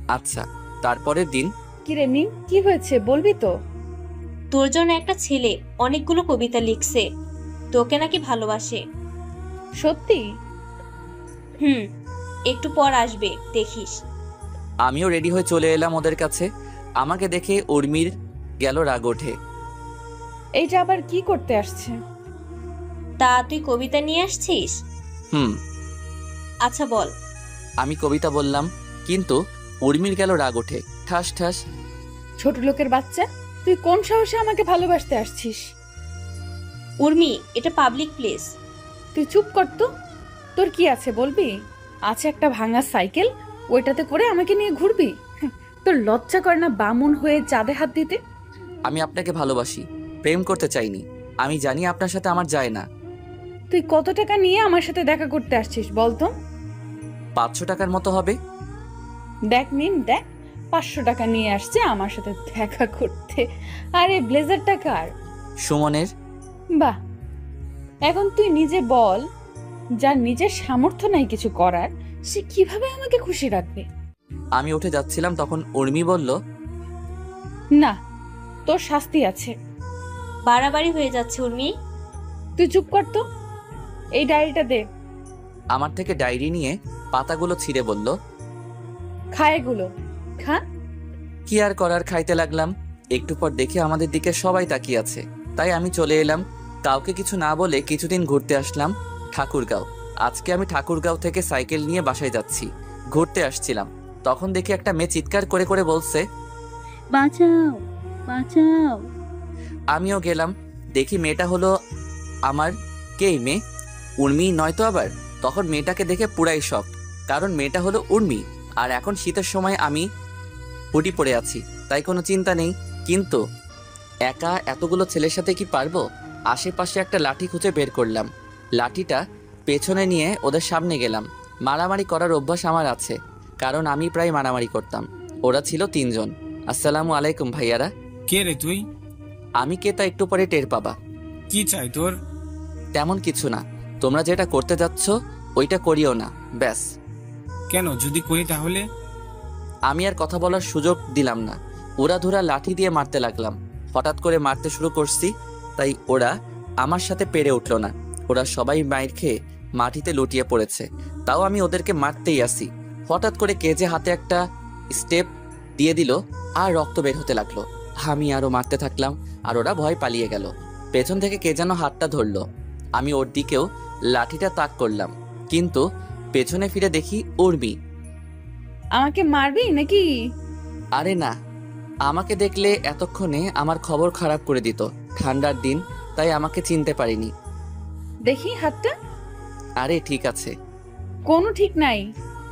আচ্ছা। তারপরের দিন। কিরে মিম, কি হয়েছে বলবি তো? তোর জন্য একটা ছেলে অনেকগুলো কবিতা লিখছে, তোকে নাকি ভালোবাসে। সত্যি? একটু পর আসবে, দেখিস। আমিও রেডি হয়ে চলে এলাম ওদের কাছে। আমাকে দেখে উর্মির গেল রাগ ওঠে। এইটা আবার কি করতে আসছে? তা তুই কবিতা নিয়ে আসছিস? হুম। আচ্ছা বল। আমি কবিতা বললাম, কিন্তু উর্মির গেল রাগ ওঠে। ঠাস ঠাস। ছোট লোকের বাচ্চা, তুই কোন সাহসে আমাকে ভালোবাসতে আসছিস? উর্মি, এটা পাবলিক প্লেস। তুই চুপ কর তো। তোর কি আছে বলবি? আছে একটা ভাঙা সাইকেল, ওইটাতে করে আমাকে নিয়ে ঘুরবি? তোর লজ্জা করে না বামুন হয়ে চাঁদে হাত দিতে? আমি আপনাকে ভালোবাসি, প্রেম করতে চাইনি। আমি জানি আপনার সাথে আমার যায় না। তুই কত টাকা নিয়ে আমার সাথে দেখা করতে আসছিস বলতো? 500 টাকার মতো হবে। দেখ নিন, দেখ 500 টাকা নিয়ে আসছে আমার সাথে দেখা করতে। আরে ব্লেজারটা কার? সুমনের। বাহ, এখন তুই নিজে বল, যার নিজের সামর্থ্য নাই কিছু করার, সে কিভাবে আমাকে খুশি রাখবে? আমি উঠে যাচ্ছিলাম, তখন উর্মি বলল, না, তোর শাস্তি আছে। বাড়াবাড়ি হয়ে যাচ্ছে উর্মি। তুই চুপ কর তো। এই ডায়েরিটা দে। আমার থেকে ডায়েরি নিয়ে পাতাগুলো ছিঁড়ে বলল, খা এগুলো, খা। কি আর করার, খাইতে লাগলাম। একটু পর দেখে আমাদের দিকে সবাই তাকিয়ে আছে, তাই আমি চলে এলাম। কাউকে কিছু না বলে কিছুদিন ঘুরতে আসলাম ঠাকুরগাঁও। আজকে আমি ঠাকুরগাঁও থেকে সাইকেল নিয়ে বাসায় যাচ্ছি। ঘুরতে আসছিলাম, তখন দেখি একটা মেয়ে চিৎকার করে করে বলছে, বাঁচাও বাঁচাও। আমিও গেলাম। দেখি মেয়েটা হলো আমার। কে মেয়ে? উর্মি নয় তো আবার? তখন মেয়েটাকে দেখে পুরাই শক, কারণ মেয়েটা হলো উর্মি। আর এখন শীতের সময় আমি হুডি পরে আছি, তাই কোনো চিন্তা নেই। কিন্তু একা এতগুলো ছেলের সাথে কি পারবো? আশেপাশে একটা লাঠি খুঁজে বের করলাম। লাঠিটা পেছনে নিয়ে ওদের সামনে গেলাম। মারামারি করার অভ্যাস আমার আছে, কারণ আমি প্রায় মারামারি করতাম। ওরা ছিল 3 জন। আসসালামু আলাইকুম ভাইয়ারা। কে রে তুই? আমি কে তা একটু পরে টের পাবা। কি চাই তোর? তেমন কিছু না, তোমরা যেটা করতে যাচ্ছ ওইটা করিও না, ব্যাস। কেন, যদি করি তাহলে? আমি আর কথা বলার সুযোগ দিলাম না। ওরা ধরা লাঠি দিয়ে মারতে লাগলাম। হঠাৎ করে মারতে শুরু করছি, তাই ওরা আমার সাথে পেরে উঠল না। ওরা সবাই মাইর খেয়ে মাটিতে লুটিয়ে পড়েছে, তাও আমি ওদেরকে মারতেই আসি। হঠাৎ করে কে যে হাতে একটা স্টেপ দিয়ে দিল, আর রক্ত বের হতে লাগলো। আমি আরো মারতে থাকলাম, আর ওরা ভয় পালিয়ে গেল। পেছন থেকে কে যেন হাতটা ধরলো। আমি ওর দিকেও লাঠিটা তাক করলাম, কিন্তু পেছনে ফিরে দেখি উর্মি। আমাকে মারবি নাকি? আরে না, আমাকে দেখলে এতক্ষণে আমার খবর খারাপ করে দিত। ঠান্ডার দিন, তাই আমাকে চিনতে পারিনি। দেখি হাতটা। আরে ঠিক আছে। কোনো ঠিক নাই,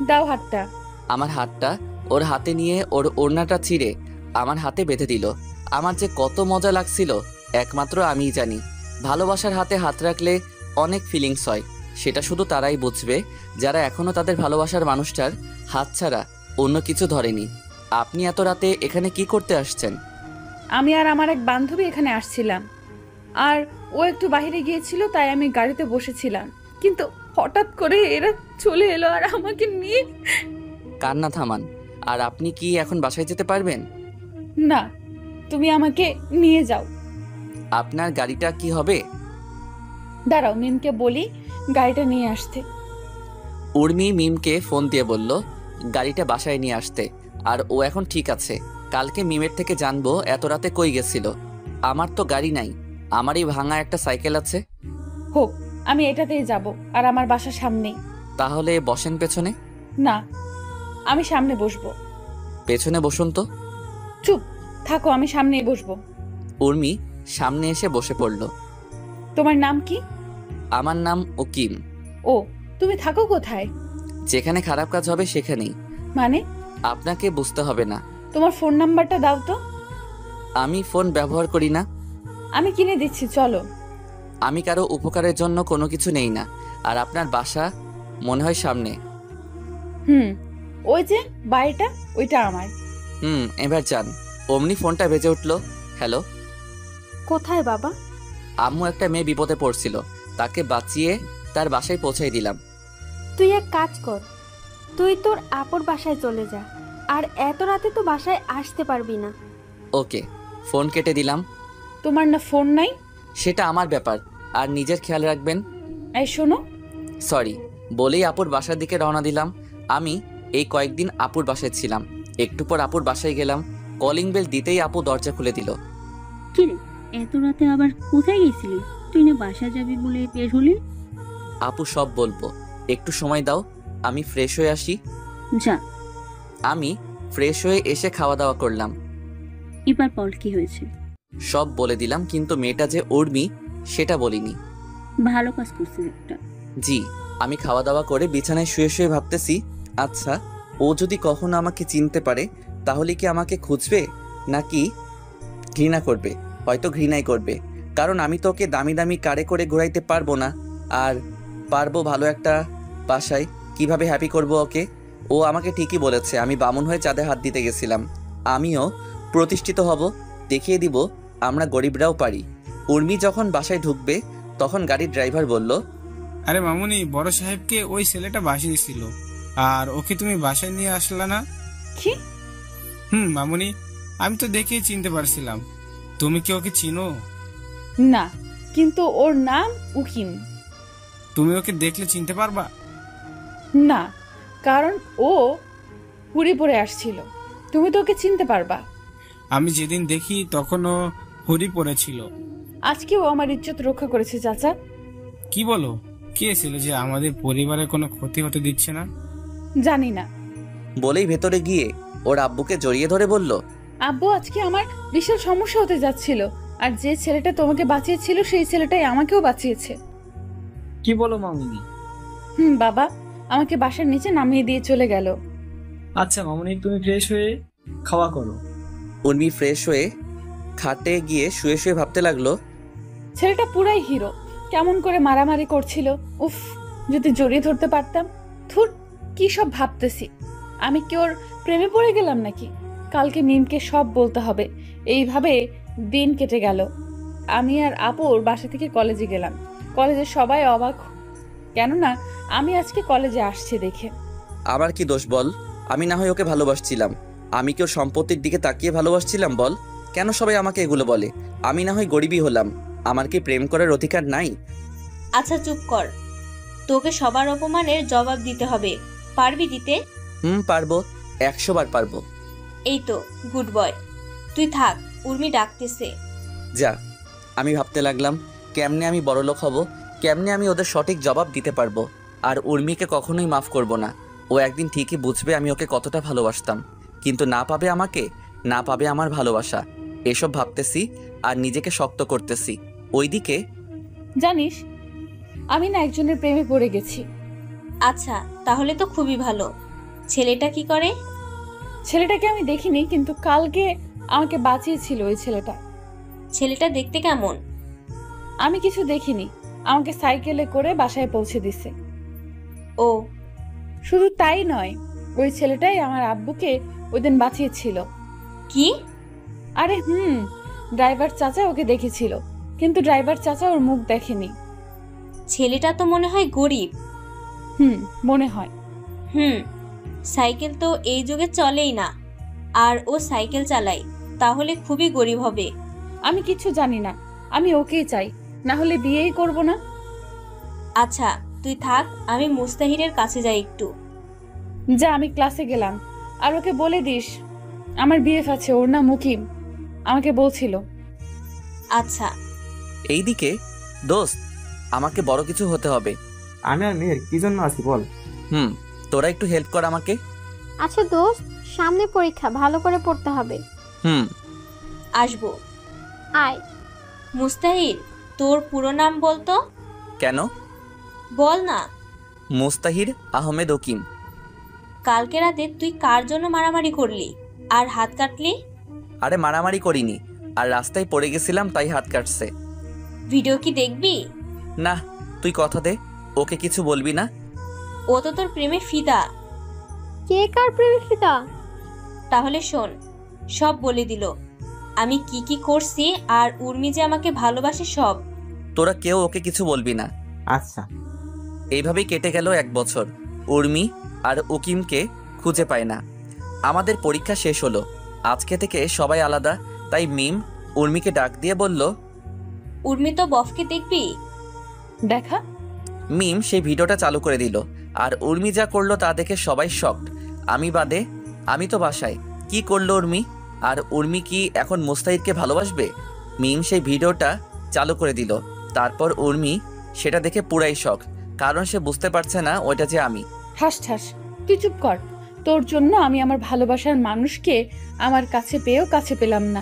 দাও হাতটা। আমার হাতটা ওর হাতে নিয়ে ওর ওড়নাটা ছিঁড়ে আমার হাতে বেঁধে দিল। আমার যে কত মজা লাগছিল একমাত্র আমিই জানি। ভালোবাসার হাতে হাত রাখলে অনেক ফিলিংস হয়, সেটা শুধু তারাই বুঝবে যারা এখনো তাদের ভালোবাসার মানুষটার হাত ছাড়া অন্য কিছু ধরেনি। আপনি এত রাতে এখানে কি করতে আসছেন? আমি আর আমার এক বান্ধবী এখানে আসছিলাম, আর ও একটু বাইরে গিয়েছিল, তাই আমি গাড়িতে বসেছিলাম। কিন্তু হঠাৎ করে এরা চলে এলো আর আমাকে নিয়ে। কান্না থামান। আর আপনি কি এখন বাসায় যেতে পারবেন? না, তুমি আমাকে নিয়ে যাও। আপনার গাড়িটা কি হবে? দাঁড়াও, মিমকে বলি গাড়িটা নিয়ে আসতে। উর্মি মিমকে ফোন দিয়ে বলল গাড়িটা বাসায় নিয়ে আসতে। আর ও এখন ঠিক আছে। কালকে মিমের থেকে জানবো এত রাতে কই গেছিল। আমার তো গাড়ি নাই, আমারই ভাঙা একটা সাইকেল আছে। হোক, আমি এটাতেই যাব, আর আমার বাসার সামনেই। তাহলে বসেন পেছনে। না, আমি সামনে বসবো। পেছনে বসুন তো। চুপ থাকো, আমি সামনেই বসবো। উর্মি সামনে এসে বসে পড়ল। তোমার নাম কি? আমার নাম ওকিম। ও, তুমি থাকো কোথায়? যেখানে খারাপ কাজ হবে সেখানেই। মানে? আপনাকে বুঝতে হবে না। তোমার ফোন নাম্বারটা দাও তো। আমি ফোন ব্যবহার করি না। আমি কিনে দিচ্ছি, চলো। আমি কারো উপকারের জন্য কোনো কিছু নেই না। আর আপনার বাসা মনে হয় সামনে। ওই যে বাড়িটা, ওইটা আমার। এবার যান। অমনি ফোনটা বেজে উঠল। হ্যালো। কোথায় বাবা? আম্মু একটা মেয়ে বিপদে পড়ছিল, তাকে বাঁচিয়ে তার বাসায় পৌঁছাই দিলাম। তুই এক কাজ কর, তুই তোর আপুর বাসায় চলে যা। আর এত রাতে তো বাসায় আসতে পারবি না। ওকে, ফোন কেটে দিলাম। তোমার না ফোন নাই? সেটা আমার ব্যাপার, আর নিজের খেয়াল রাখবেন। এই শোনো। সরি বলেই আপুর বাসার দিকে রওনা দিলাম। আমি এই কয়েকদিন আপুর বাসায় ছিলাম, একটু পর আপুর বাসায় গেলাম। কলিং বেল দিতেই আপু দরজা খুলে দিল। কি রে, এত রাতে আবার কোথায় গেছিলি? তুই না বাসা যাবি বলে বের হলি? আপু সব বলবো, একটু সময় দাও, আমি ফ্রেশ হয়ে আসি। যা। আমি ফ্রেশ হয়ে এসে খাওয়া দাওয়া করলাম। এবার বল কি হয়েছে। সব বলে দিলাম, কিন্তু মেয়েটা যে উর্মি সেটা বলিনি। ভালো কাজ করছিস একটা। জি। আমি খাওয়া দাওয়া করে বিছানায় শুয়ে শুয়ে ভাবতেছি, আচ্ছা ও যদি কখনো আমাকে চিনতে পারে তাহলে কি আমাকে খুঁজবে নাকি ঘৃণা করবে? হয়তো ঘৃণাই করবে, কারণ আমি তো ওকে দামি দামি কারে করে ঘোরাইতে পারবো না। আর পারবো ভালো একটা বাসায়, কিভাবে হ্যাপি করব ওকে? ও আমাকে ঠিকই বলেছে, আমি বামুন হয়ে চাঁদে হাত দিতে গেছিলাম। আমিও প্রতিষ্ঠিত হব, দেখিয়ে দিব আমরা গরিবরাও পারি। উর্মি যখন বাসায় ঢুকবে তখন গাড়ির ড্রাইভার বলল, আরে মামুনি, বড় সাহেবকে ওই ছেলেটা বাসিয়ে ছিল, আর ওকে তুমি বাসায় নিয়ে আসলা না? কি? মামুনি, আমি তো দেখেই চিনতে পারছিলাম। তুমি কি ওকে চিনো? না, কিন্তু ওর নাম উকিম। তুমি ওকে দেখলে চিনতে পারবা? না, কারণ ও হুড়ি পরে আসছিল। তুমি তো ওকে চিনতে পারবা। আমি যেদিন দেখি তখনও হুডি পরেছিল। আজকেও আমার ইজ্জত রক্ষা করেছে চাচা। কি বলো? কে ছিল যে আমাদের পরিবারের কোনো ক্ষতি হতে দিচ্ছে না? জানি না। বলেই ভেতরে গিয়ে ওর আব্বুকে জড়িয়ে ধরে বলল, আব্বু, আজকে আমার বিশাল সমস্যা হতে যাচ্ছিল, আর যে ছেলেটা তোমাকে বাঁচিয়েছিল সেই ছেলেটাই আমাকেও বাঁচিয়েছে। কি বলো মামুনি? বাবা আমাকে বাসার নিচে নামিয়ে দিয়ে চলে গেল। আচ্ছা মামুনি, তুমি ফ্রেশ হয়ে খাওয়া করো। উর্মি ফ্রেশ হয়ে খাটে গিয়ে শুয়ে শুয়ে ভাবতে লাগলো, ছেলেটা পুরাই হিরো। কেমন করে মারামারি করছিল, উফ, যদি জড়িয়ে ধরতে পারতাম। ধুর, কি সব ভাবতেছি। আমি কি ওর প্রেমে পড়ে গেলাম নাকি? কালকে মিমকে সব বলতে হবে। এইভাবে দিন কেটে গেল। আমি আর আপুর বাসা থেকে কলেজে গেলাম। কলেজে সবাই অবাক, কেননা আমি আজকে কলেজে আসছে দেখে। আমার কি দোষ বল? আমি না হয় ওকে ভালোবাসছিলাম। আমি কি ওর সম্পত্তির দিকে তাকিয়ে ভালোবাসছিলাম বল? কেন সবাই আমাকে এগুলো বলে? আমি না হয় গরিবই হলাম, আমার কি প্রেম করার অধিকার নাই? আচ্ছা চুপ কর, তোকে সবার অপমানের জবাব দিতে হবে। পারবি দিতে? পারবো, 100 বার পারবো। এই তো গুড বয়। তুই থাক, উর্মি ডাকতেছে। যা। আমি ভাবতে লাগলাম, কেমনে আমি বড়লোক হব, কেমনে আমি ওদের সঠিক জবাব দিতে পারবো। আর উর্মিকে কখনোই মাফ করব না। ও একদিন ঠিকই বুঝবে আমি ওকে কতটা ভালোবাসতাম, কিন্তু না পাবে আমাকে, না পাবে আমার ভালোবাসা। এসব ভাবতেছি আর নিজেকে শক্ত করতেছি। ওইদিকে জানিস, আমি না একজনের প্রেমে পড়ে গেছি। আচ্ছা, তাহলে তো খুবই ভালো। ছেলেটা কি করে? ছেলেটাকে আমি দেখিনি, কিন্তু কালকে আমাকে বাঁচিয়েছিল ওই ছেলেটা। ছেলেটা দেখতে কেমন? আমি কিছু দেখিনি, আমাকে সাইকেলে করে বাসায় পৌঁছে দিছে। ও, শুধু তাই নয়, ওই ছেলেটাই আমার আব্বুকে ওইদিন বাঁচিয়েছিল। কি? আরে ড্রাইভার চাচা ওকে দেখেছিল, কিন্তু ড্রাইভার চাচা ওর মুখ দেখেনি। ছেলেটা তো মনে হয় গরিব। মনে হয়। সাইকেল তো এই যুগে চলেই না, আর ও সাইকেল চালায়, তাহলে খুবই গরিব হবে। আমি কিছু জানি না, আমি ওকেই চাই, না হলে বিয়েই করব না। আচ্ছা তুই থাক, আমি মুস্তাহিরের কাছে যাই একটু। যা, আমি ক্লাসে গেলাম। আর ওকে বলে দিস আমার বিএফ আছে, ওর নাম মুকিম, আমাকে বলছিল। আচ্ছা। এইদিকে দোস্ত, আমাকে বড় কিছু হতে হবে। আমি আর মেয়ের কি জন্য আছি বল? তোরা একটু হেল্প কর আমাকে। আচ্ছা দোস্ত, সামনে পরীক্ষা, ভালো করে পড়তে হবে। আসবো। আয়। মুস্তাহির, তোর পুরো নাম বলতো। কেন? বল না। মুস্তাহির আহমেদ উকিম। কালকে রাতে তুই কার জন্য মারামারি করলি আর হাত কাটলি? আরে মারামারি করিনি, আর রাস্তায় পড়ে গেছিলাম তাই হাত কাটছে। ভিডিও কি দেখবি? না, তুই কথা দে, ওকে কিছু বলবি না। ও তো তোর প্রেমে ফিদা। কে কার প্রেমে ফিদা? তাহলে শোন, সব বলে দিল আমি কি কি করছি, আর উর্মি যে আমাকে ভালোবাসে সব। তোরা কেউ ওকে কিছু বলবি না। আচ্ছা। এইভাবেই কেটে গেল 1 বছর। উর্মি আর উকিমকে খুঁজে পায় না। আমাদের পরীক্ষা শেষ হলো, আজকে থেকে সবাই আলাদা। তাই মিম উর্মিকে ডাক দিয়ে বলল, উর্মি তো বফকে দেখবি। দেখা। মিম সেই ভিডিওটা চালু করে দিল, আর উর্মি যা করলো তা দেখে সবাই শকড। আমি বাদে। আমি তো বাসায় কি করলো উর্মি? আর উর্মি কি এখন মুস্তাহিদকে ভালোবাসবে? মিম সেই ভিডিওটা চালু করে দিল। তারপর উর্মি সেটা দেখে পুরাই শখ, কারণ সে বুঝতে পারছে না ওইটা যে আমি। ঠাস ঠাস, তুই চুপ কর। তোর জন্য আমি আমার ভালোবাসার মানুষকে আমার কাছে পেয়েও কাছে পেলাম না।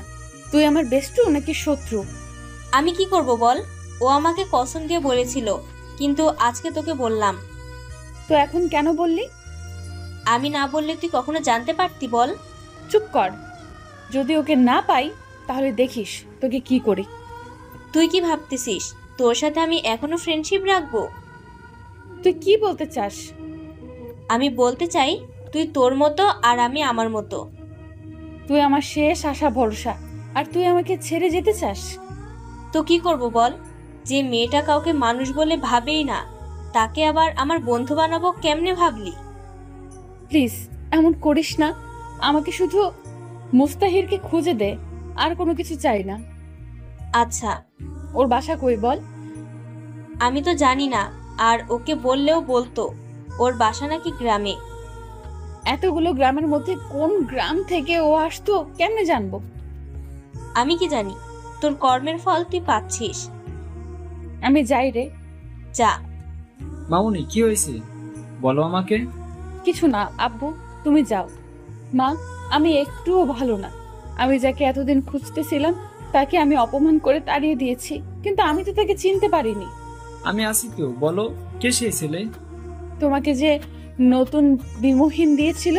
তুই আমার বেস্টু নাকি শত্রু? আমি কি করব বল? ও আমাকে কসম দিয়ে বলেছিল, কিন্তু আজকে তোকে বললাম। তো এখন কেন বললি? আমি না বললে তুই কখনো জানতে পারতি বল? চুপ কর। যদি ওকে না পাই তাহলে দেখিস তোকে কি করি। তুই কি ভাবতেছিস তোর সাথে আমি এখনো ফ্রেন্ডশিপ রাখবো? তুই কি বলতে চাস? আমি বলতে চাই তুই তোর মতো আর আমি আমার মতো। তুই আমার শেষ আশা ভরসা, আর তুই আমাকে ছেড়ে যেতে চাস? তো কি করব বল? যে মেয়েটা কাউকে মানুষ বলে ভাবেই না, তাকে আবার আমার বন্ধু বানাবো কেমনে ভাবলি? প্লিজ এমন করিস না। আমাকে শুধু মুস্তাহিরকে খুঁজে দে, আর কোনো কিছু চাই না। আচ্ছা, ওর বাসা কই বল? আমি তো জানি না, আর ওকে বললেও বলতো ওর বাসা নাকি গ্রামে। এতগুলো গ্রামের মধ্যে কোন গ্রাম থেকে ও আসতো কেমনে জানবো? আমি কি জানি? তোর কর্মের ফল তুই পাচ্ছিস। আমি যাই রে। যা। মামুনি কি হয়েছে বলো আমাকে। কিছু না আব্বু, তুমি যাও। মা, আমি একটুও ভালো না। আমি যাকে এতদিন খুঁজতেছিলাম তাকে আমি অপমান করে তাড়িয়ে দিয়েছি, কিন্তু আমি তো তাকে চিনতে পারিনি। আমি আসি তো, বলো কে সেই ছেলে? তোমাকে যে নতুন বিমোহিন দিয়েছিল,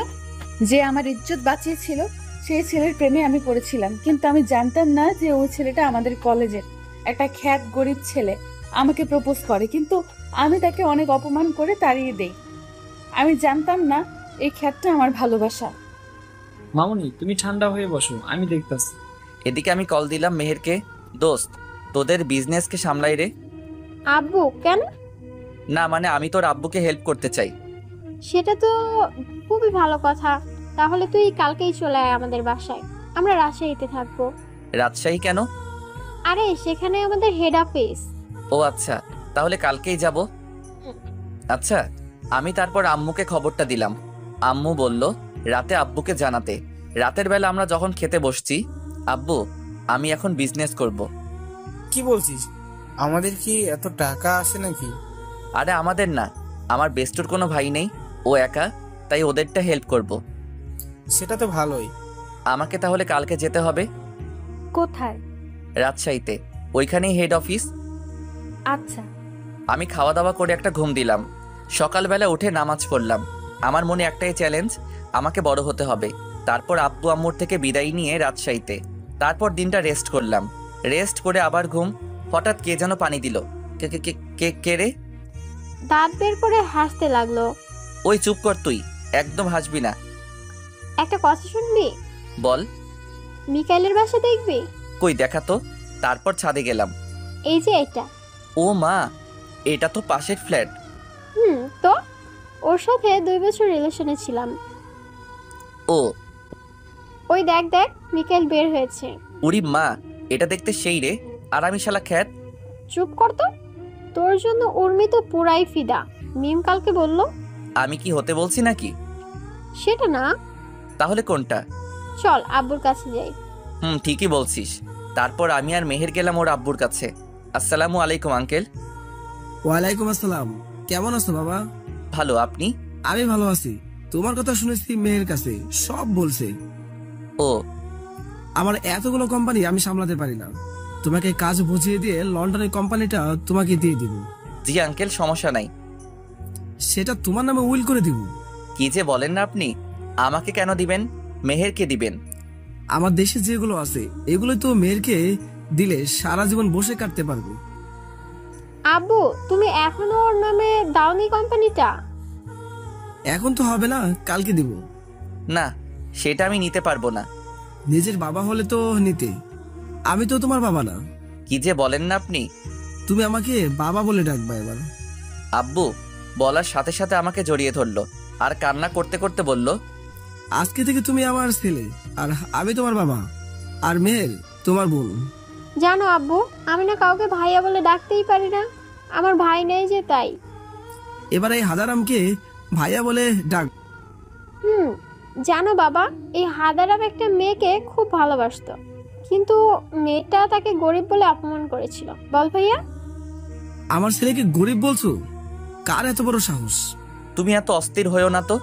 যে আমার ইজ্জত বাঁচিয়েছিল, সেই ছেলের প্রেমে আমি পড়েছিলাম। কিন্তু আমি জানতাম না যে ওই ছেলেটা আমাদের কলেজের একটা খ্যাত গরিব ছেলে। আমাকে প্রপোজ করে, কিন্তু আমি তাকে অনেক অপমান করে তাড়িয়ে দেই। আমি জানতাম না এই খ্যাতটা আমার ভালোবাসা। মামুনি তুমি ঠান্ডা হয়ে বসো, আমি দেখতাছি। এদিকে আমি কল দিলাম মেহেরকে। দোস্ত, তোদের বিজনেসকে সামলাই রে। আব্বু কেন? না মানে আমি তোর আব্বুকে হেল্প করতে চাই। সেটা তো খুবই ভালো কথা। তাহলে তুই কালকেই চলে আয় আমাদের বাসায়, আমরা রাজশাহীতে থাকবো। রাজশাহী কেন? আরে সেখানে আমাদের হেড অফিস। ও আচ্ছা, তাহলে কালকেই যাব। আচ্ছা, আমি তারপর আম্মুকে খবরটা দিলাম। আম্মু বলল রাতে আব্বুকে জানাতে। রাতের বেলা আমরা যখন খেতে বসছি, আব্বু আমি এখন বিজনেস করব। কি বলছিস? আমাদের কি এত টাকা আসে নাকি? আরে আমাদের না, আমার বেস্টুর কোনো ভাই নেই, ও একা, তাই ওদেরটা হেল্প করব। সেটা তো ভালোই। আমাকে তাহলে কালকে যেতে হবে। কোথায়? রাজশাহীতে, ওইখানেই হেড অফিস। আচ্ছা। আমি খাওয়া দাওয়া করে একটা ঘুম দিলাম। সকালবেলা উঠে নামাজ পড়লাম। আমার মনে একটাই চ্যালেঞ্জ, আমাকে বড় হতে হবে। তারপর আব্বু আম্মুর থেকে বিদায় নিয়ে রাজশাহীতে। তারপর দিনটা রেস্ট করলাম। রেস্ট করে আবার ঘুম। হঠাৎ কে যেন পানি দিল। কে কে কে কে রে? দাঁত বের করে হাসতে লাগলো। ওই চুপ কর তুই, একদম হাসবি না। একটা কথা শুনবি? বল। মিকাইলের বাসা দেখবি? কই দেখা তো। তারপর ছাদে গেলাম। এই যে এটা। ও মা, এটা তো পাশের ফ্ল্যাট। তো ওর সাথে 2 বছর রিলেশনে ছিলাম। ও ওই দেখ দেখ, মিকাইল বের হয়েছে। উরি মা, এটা দেখতে সেই রে, আর আমি শালা খ্যাত। চুপ কর তো। তোর জন্য উর্মি তো পুরাই ফিদা। মিম কালকে বলল। আমি কি হতে বলছি নাকি? সেটা না। তাহলে কোনটা? চল আব্বুর কাছে যাই। ঠিকই বলছিস। তারপর আমি আর মেহের গেলাম ওর আব্বুর কাছে। আসসালামু আলাইকুম আঙ্কেল। ওয়ালাইকুম আসসালাম। কেমন আছো বাবা? ভালো, আপনি? আমি ভালো আছি। তোমার কথা শুনেছি মেহের কাছে, সব বলছে। ও, আমার এতগুলো কোম্পানি আমি সামলাতে পারি না। তোমাকে কাজ বুঝিয়ে দিয়ে লন্ডনের কোম্পানিটা তোমাকে দিয়ে দিব। জি আঙ্কেল, সমস্যা নাই। সেটা তোমার নামে উইল করে দিব। কি যে বলেন না আপনি। আমাকে কেন দিবেন? মেহেরকে দিবেন। আমার দেশে যেগুলো আছে এগুলো তো মেহেরকে দিলে সারা জীবন বসে কাটতে পারবে। আব্বু, তুমি এখনো ওর নামে দাওনি কোম্পানিটা? এখন তো হবে না, কালকে দিব। না, সেটা আমি নিতে পারবো না। নিজের বাবা হলে তো নিতে। আমি তো তোমার বাবা না। কি যে বলেন না আপনি। তুমি আমাকে বাবা বলে ডাকবা এবার। আব্বু বলার সাথে সাথে আমাকে জড়িয়ে ধরলো আর কান্না করতে করতে বলল, আজকে থেকে তুমি আমার ছেলে, আর আমি তোমার বাবা, আর মেহের তোমার বোন। জানো আব্বু, আমি না কাউকে ভাইয়া বলে ডাকতেই পারি না। আমার ভাই নেই যে, তাই। এবার এই হাজারামকে ভাইয়া বলে ডাক। জানো বাবা, এই হাদারাম একটা মেয়েকে খুব ভালোবাসতো, কিন্তু মেয়েটা তাকে গরিব বলে অপমান করেছিল। বল ভাইয়া। আমার ছেলেকে গরিব বলছো? কার এত বড় সাহস? তুমি এত অস্থির হয়েও না তো।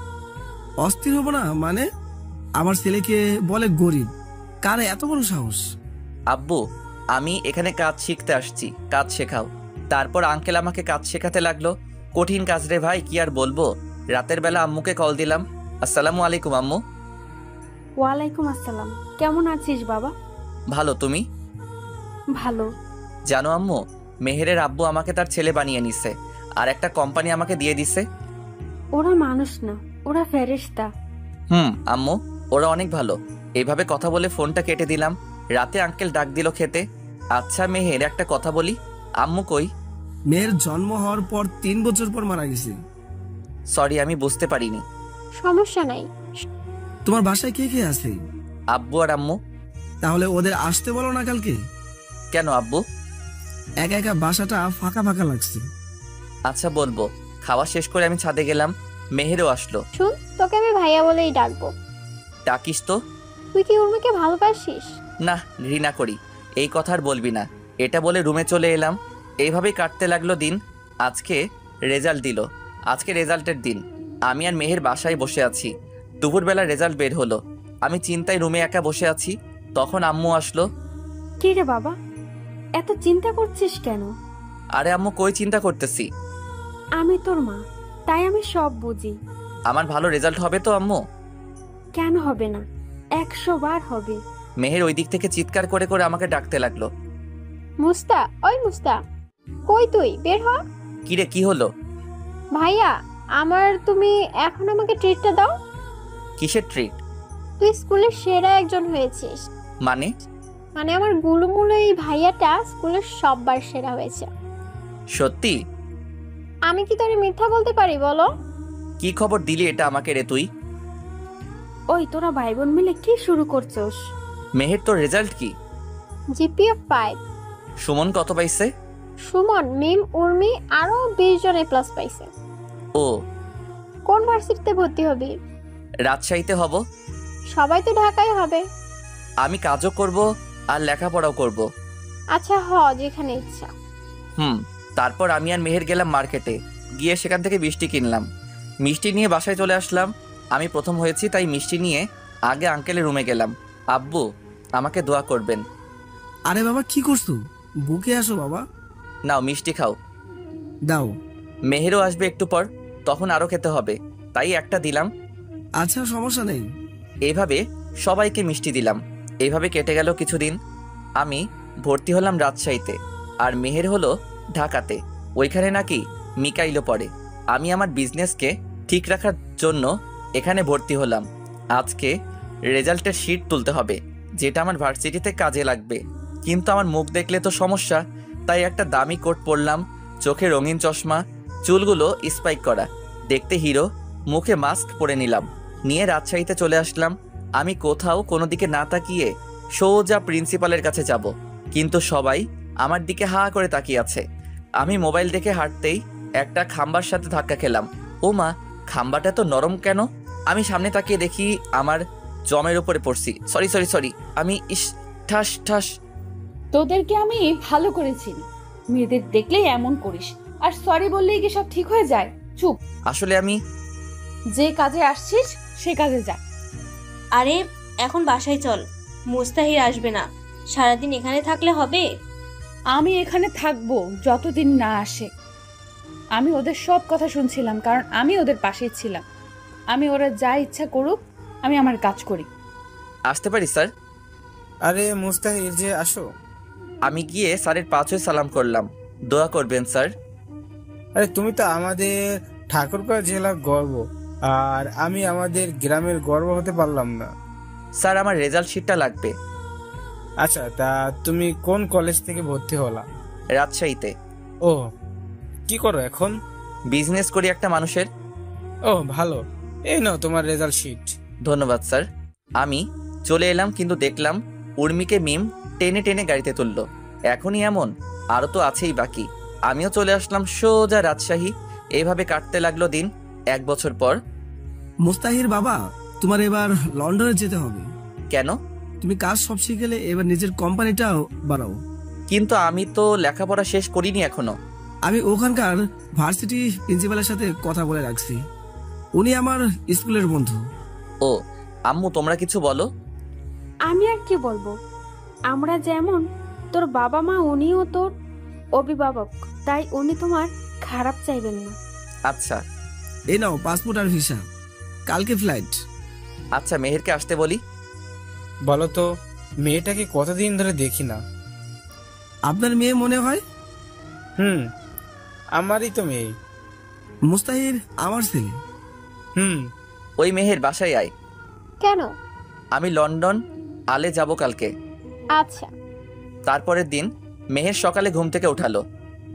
অস্থির হবো না মানে? আমার ছেলেকে বলে গরিব? কার এত বড় সাহস? আব্বু, আমি এখানে কাজ শিখতে আসছি, কাজ শেখাও। তারপর আঙ্কেল আমাকে কাজ শেখাতে লাগলো। কঠিন কাজ রে ভাই, কি আর বলবো। রাতের বেলা আম্মুকে কল দিলাম, আসসালামু আলাইকুম আম্মু। ওয়ালাইকুম আসসালাম। কেমন আছিস বাবা? ভালো, তুমি? ভালো। জানো আম্মু, মেহেরের আব্বু আমাকে তার ছেলে বানিয়ে নিছে, আর একটা কোম্পানি আমাকে দিয়ে দিছে। ওরা মানুষ না, ওরা ফেরেশতা। আম্মু, ওরা অনেক ভালো। এইভাবে কথা বলে ফোনটা কেটে দিলাম। রাতে আঙ্কেল ডাক দিল খেতে। আচ্ছা মেহের, একটা কথা বলি, আম্মু কই? মেয়ের জন্ম হওয়ার পর 3 বছর পর মারা গেছে। সরি, আমি বুঝতে পারিনি। সমস্যা নাই। তোমার বাসায় কে কে আছে? আব্বু আর আম্মু। তাহলে ওদের আসতে বলো না কালকে। কেন আব্বু? একা একা বাসাটা ফাঁকা ফাঁকা লাগছে। আচ্ছা বলবো। খাওয়া শেষ করে আমি ছাদে গেলাম, মেহেরও আসলো। শুন, তোকে আমি ভাইয়া বলেই ডাকবো। ডাকিস তো। তুই কি উর্মিকে ভালোবাসিস? না, ঘৃণা করি। এই কথা আর বলবি না। এটা বলে রুমে চলে এলাম। এইভাবেই কাটতে লাগলো দিন। আজকে রেজাল্ট দিল। আজকে রেজাল্টের দিন। আমি আর মেহের বাসায় বসে আছি। দুপুরবেলা রেজাল্ট বের হলো। আমি চিন্তায় রুমে একা বসে আছি। তখন আম্মু আসলো। কি রে বাবা, এত চিন্তা করছিস কেন? আরে আম্মু, কই চিন্তা করতেছি? আমি তোর মা, তাই আমি সব বুঝি। আমার ভালো রেজাল্ট হবে তো আম্মু? কেন হবে না, 100 বার হবে। মেহের ওই দিক থেকে চিৎকার করে করে আমাকে ডাকতে লাগলো। মুস্তা, ওই মুস্তা, কই তুই? বের হ। কিরে, কি হলো? ভাইয়া, তুমি এখন আমাকে ট্রিটটা দাও। কিসের ট্রিট? তুই স্কুলের সেরা একজন হয়েছিস। মানে? মানে আমার গুলুমুলু এই ভাইয়াটা স্কুলের সববার সেরা হয়েছে। সত্যি? আমি কি তোরে মিথ্যা বলতে পারি বলো? কি খবর দিলি এটা আমাকে রে তুই? ওই তোরা ভাই বোন মিলে কি শুরু করছস? মেহের, তোর রেজাল্ট কি? জিপিএ 5। সুমন কত পাইছে? সুমন, মিম, উর্মি আরো 20 জন এ+ পাইছে। ও। কোন ভার্সিটিতে ভর্তি হবি? রাজশাহীতে হব। সবাই তো ঢাকায় হবে। আমি কাজও করব আর লেখাপড়াও করব। আচ্ছা, যেখানে ইচ্ছা। তারপর আমি আর মেহের গেলাম মার্কেটে। গিয়ে সেখান থেকে মিষ্টি কিনলাম। মিষ্টি নিয়ে বাসায় চলে আসলাম। আমি প্রথম হয়েছি, তাই মিষ্টি নিয়ে আগে আঙ্কেলের রুমে গেলাম। আব্বু, আমাকে দোয়া করবেন। আরে বাবা, কি করছো? বুকে আসো বাবা। নাও মিষ্টি খাও। দাও। মেহেরও আসবে একটু পর, তখন আরো খেতে হবে, তাই একটা দিলাম। আচ্ছা, সমস্যা নেই। এইভাবে সবাইকে মিষ্টি দিলাম। এইভাবে কেটে গেল কিছুদিন। আমি ভর্তি হলাম রাজশাহীতে, আর মেহের হলো ঢাকাতে। ওইখানে নাকি মিকাইলো পড়ে। আমি আমার বিজনেসকে ঠিক রাখার জন্য এখানে ভর্তি হলাম। আজকে রেজাল্টের শিট তুলতে হবে, যেটা আমার ভার্সিটিতে কাজে লাগবে। কিন্তু আমার মুখ দেখলে তো সমস্যা, তাই একটা দামি কোট পরলাম, চোখে রঙিন চশমা, চুলগুলো স্পাইক করা, দেখতে হিরো। মুখে মাস্ক পরে নিলাম, নিয়ে রাজশাহীতে চলে আসলাম। আমি কোথাও কোনো দিকে না তাকিয়ে সোজা প্রিন্সিপালের কাছে যাব, কিন্তু সবাই আমার দিকে হা করে তাকিয়ে আছে। আমি মোবাইল দেখে হাঁটতেই একটা খাম্বার সাথে ধাক্কা খেলাম। ও মা, খাম্বাটা তো নরম কেন? আমি সামনে তাকিয়ে দেখি আমার জমের উপরে পড়ছি। সরি, আমি ঠাস ঠাস। তোদেরকে আমি ভালো করেছি, মেয়েদের দেখলেই এমন করিস, আর সরি বললেই কি সব ঠিক হয়ে যায়? চুপ। আসলে আমি যে কাজে আসছিস সে কাজে যা। আরে এখন বাসায় চল, মুস্তাহির আসবে না। সারাদিন এখানে থাকলে হবে? আমি এখানে থাকবো যতদিন না আসে। আমি ওদের সব কথা শুনছিলাম, কারণ আমি ওদের পাশেই ছিলাম। আমি ওরা যা ইচ্ছা করুক, আমি আমার কাজ করি। আসতে পারি স্যার? আরে মুস্তাহির যে, আসো। আমি গিয়ে স্যারের পা ছুঁয়ে সালাম করলাম। দোয়া করবেন স্যার। আরে তুমি তো আমাদের ঠাকুরগাঁও জেলার গর্ব, আর আমি আমাদের গ্রামের গর্ব হতে পারলাম না। স্যার, আমার রেজাল্ট শিটটা লাগবে। আচ্ছা, তা তুমি কোন কলেজ থেকে ভর্তি হলা? রাজশাহীতে। ও, কি করো এখন? বিজনেস করি একটা মানুষের। ও ভালো, এই নাও তোমার রেজাল্ট শিট। ধন্যবাদ স্যার। আমি চলে এলাম, কিন্তু দেখলাম উর্মিকে মিম টেনে টেনে গাড়িতে তুললো। এখনই এমন? আরও তো আছেই বাকি। আমিও চলে আসলাম সোজা রাজশাহী। এইভাবে কাটতে লাগলো দিন। 1 বছর পর। মুস্তাহির বাবা, তোমার এবার লন্ডনে যেতে হবে। কেন? তুমি কাজ সব শিখেলে এবার নিজের কোম্পানিটাও বাড়াও। কিন্তু আমি তো লেখাপড়া শেষ করিনি এখনো। আমি ওখানকার ভার্সিটি প্রিন্সিপালের সাথে কথা বলে রাখছি, উনি আমার স্কুলের বন্ধু। ও আম্মু, তোমরা কিছু বলো। আমি আর কি বলবো, আমরা যেমন তোর বাবা মা, উনিও তোর অভিভাবক, তাই উনি তোমার খারাপ চাইবেন না। আচ্ছা। এই নাও পাসপোর্ট আর ভিসা, কালকে ফ্লাইট। আচ্ছা, মেহেরকে আসতে বলি। বলো তো, মেয়েটাকে কতদিন ধরে দেখি না। আপনার মেয়ে মনে হয়? আমারই তো মেয়ে। মুস্তাহির আমার ছেলে। ওই মেহের বাসায় আয়। কেন? আমি লন্ডন আলে যাব কালকে। আচ্ছা। তারপরের দিন মেহের সকালে ঘুম থেকে উঠালো।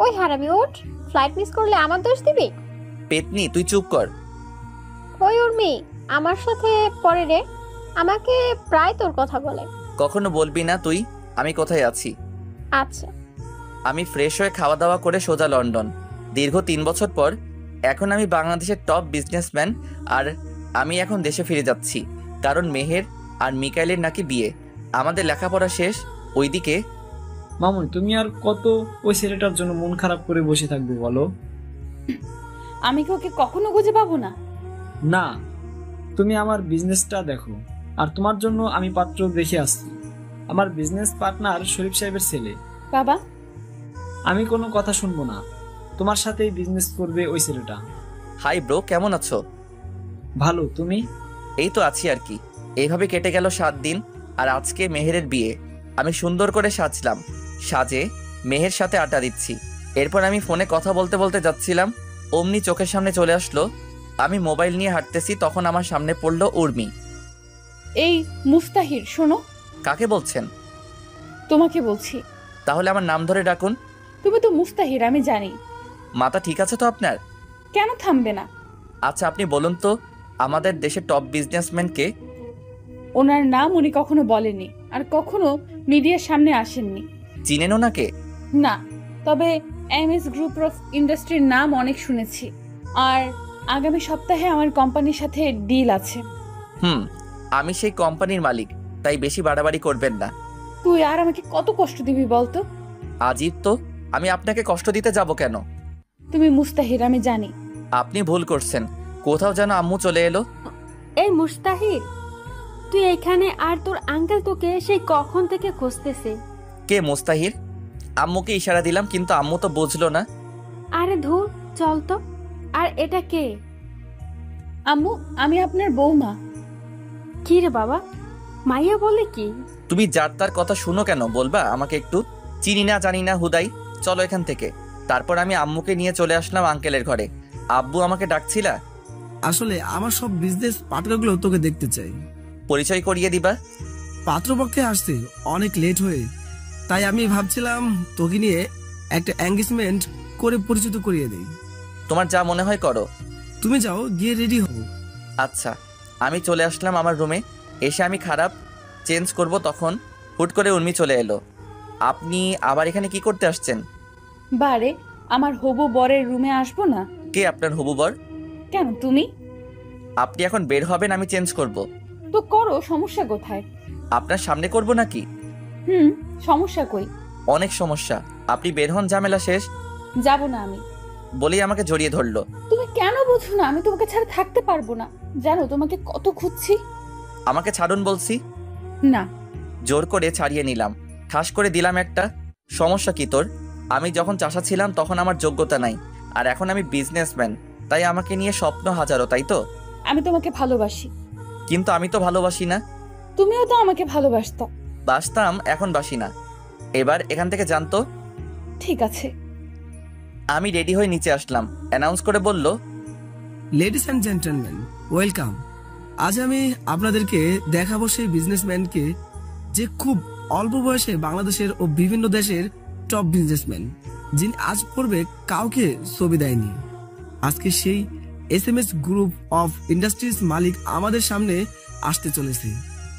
ওই হারামি ওঠ, ফ্লাইট মিস করলে আমার দোষ দিবি? পেতনি, তুই চুপ কর। ওই উর্মি, আমার সাথে পরে রে, আমাকে প্রায় তোর কথা বলে। কখনো বলবি না তুই আমি কোথায় আছি। আচ্ছা। আমি ফ্রেশ হয়ে খাওয়া দাওয়া করে সোজা লন্ডন। দীর্ঘ 3 বছর পর এখন আমি বাংলাদেশের টপ বিজনেসম্যান, আর আমি এখন দেশে ফিরে যাচ্ছি কারণ মেহের আর মিকাইলের নাকি বিয়ে। আমাদের লেখাপড়া শেষ। ওইদিকে মামুন, তুমি আর কত ওই ছেলেটার জন্য মন খারাপ করে বসে থাকবে বলো? আমি কি ওকে কখনো খুঁজে পাবো না? না, তুমি আমার বিজনেসটা দেখো, আর তোমার জন্য আমি পাত্র দেখে আসছি। আমার বিজনেস পার্টনার শরীফ সাহেবের ছেলে। বাবা, আমি কোনো কথা শুনবো না, তোমার সাথেই বিজনেস করবে ওই ছেলেটা। হাই ব্রো, কেমন আছো? ভালো, তুমি? এই তো আছি আর কি। এইভাবে কেটে গেল 7 দিন, আর আজকে মেহেরের বিয়ে। আমি সুন্দর করে সাজলাম, সাজে মেহের সাথে আড্ডা দিচ্ছি। এরপর আমি ফোনে কথা বলতে বলতে যাচ্ছিলাম, অমনি চোখের সামনে চলে আসলো। আমি মোবাইল নিয়ে হাঁটতেছি, তখন আমার সামনে পড়লো উর্মি। এই মুস্তাহির, শোনো। কাকে বলছেন? তোমাকে বলছি। তাহলে আমার নাম ধরে ডাকুন। তুমি তো মুস্তাহির, আমি জানি। মাথা ঠিক আছে তো আপনার? কেন থামবে না? আচ্ছা, আপনি বলুন তো আমাদের দেশের টপ বিজনেসম্যান কে? ওনার নাম উনি কখনো বলেনি, আর কখনো মিডিয়ার সামনে আসেননি। চিনেন ওনাকে? না, তবে এমএস গ্রুপ অফ ইন্ডাস্ট্রির নাম অনেক শুনেছি, আর আগামী সপ্তাহে আমার কোম্পানির সাথে ডিল আছে। আমি সেই কোম্পানির মালিক, তাই বেশি বাড়াবাড়ি করবেন না। তুই আর আমাকে কত কষ্ট দিবি বলতো? আজীব তো, আমি আপনাকে কষ্ট দিতে যাব কেন? তুমি মুস্তাহির, আমি জানি। আপনি ভুল করছেন, কোথাও যেন আম্মু চলে এলো। এই মুস্তাহির, তুই এখানে, আর তোর আঙ্কেল তোকে সেই কখন থেকে খুঁজতেছে। কে মুস্তাহির? আম্মুকে ইশারা দিলাম, কিন্তু আম্মু তো বুঝলো না। আরে ধুর, চল তো। আর এটা কে? আম্মু, আমি আপনার বৌমা। কি রে বাবা, মাইয়া বলে কি? তুমি যার তার কথা শুনো কেন, বলবা আমাকে একটু? চিনি না জানি না হুদাই, চলো এখান থেকে। তারপর আমি আম্মুকে নিয়ে চলে আসলাম আঙ্কেলের ঘরে। আব্বু আমাকে ডাকছিলা? আসলে আমার সব বিজনেস পার্টনারগুলো তোকে দেখতে চাই। পরিচয় করিয়ে দিবা? পাত্রপক্ষে আসতে অনেক লেট হয়ে, তাই আমি ভাবছিলাম তোকে নিয়ে একটা এঙ্গেজমেন্ট করে পরিচিত করিয়ে দেই। তোমার যা মনে হয় করো। তুমি যাও, গিয়ে রেডি হও। আচ্ছা। আমি চলে আসলাম আমার রুমে। এসে আমি খারাপ চেঞ্জ করব, তখন হুট করে উর্মি চলে এলো। আপনি আবার এখানে কি করতে আসছেন? বারে, আমার হবু বরের রুমে আসবো না? কে আপনার হবু বর? কেন, তুমি? আপনি এখন বের হবেন, আমি চেঞ্জ করব। তো করো, সমস্যা কোথায়? আপনার সামনে করব নাকি? সমস্যা কই? অনেক সমস্যা। আপনি বের হন, ঝামেলা শেষ। যাব না আমি। বলেই আমাকে জড়িয়ে ধরলো। তুমি কেন বুঝো না, আমি তোমাকে ছাড়া থাকতে পারবো না। জানো তোমাকে কত খুঁজছি। আমাকে ছাড়ুন বলছি। না। জোর করে ছাড়িয়ে নিলাম, ঠাস করে দিলাম একটা। সমস্যা কি তোর? আমি যখন চাষা ছিলাম তখন আমার যোগ্যতা নাই, আর এখন আমি বিজনেসম্যান, তাই আমাকে নিয়ে স্বপ্ন হাজারো, তাই তো? আমি তোমাকে ভালোবাসি। কিন্তু আমি তো ভালোবাসি না। তুমিও তো আমাকে ভালোবাসতো। বাসতাম, এখন বাসি না। এবার এখান থেকে জানতো। ঠিক আছে। আমি রেডি হয়ে নিচে আসলাম, অ্যানাউন্স করে বলল, লেডিস অ্যান্ড জেন্টলম্যান, ওয়েলকাম। আজ আমি আপনাদেরকে দেখাবো সেই বিজনেসম্যানকে যে খুব অল্প বয়সে বাংলাদেশের ও বিভিন্ন দেশের টপ বিজনেসম্যান, যিনি আজ পূর্বে কাউকে ছবি দেয়নি। আজকে সেই এসএমএস গ্রুপ অফ ইন্ডাস্ট্রিজ মালিক আমাদের সামনে আসতে চলেছে,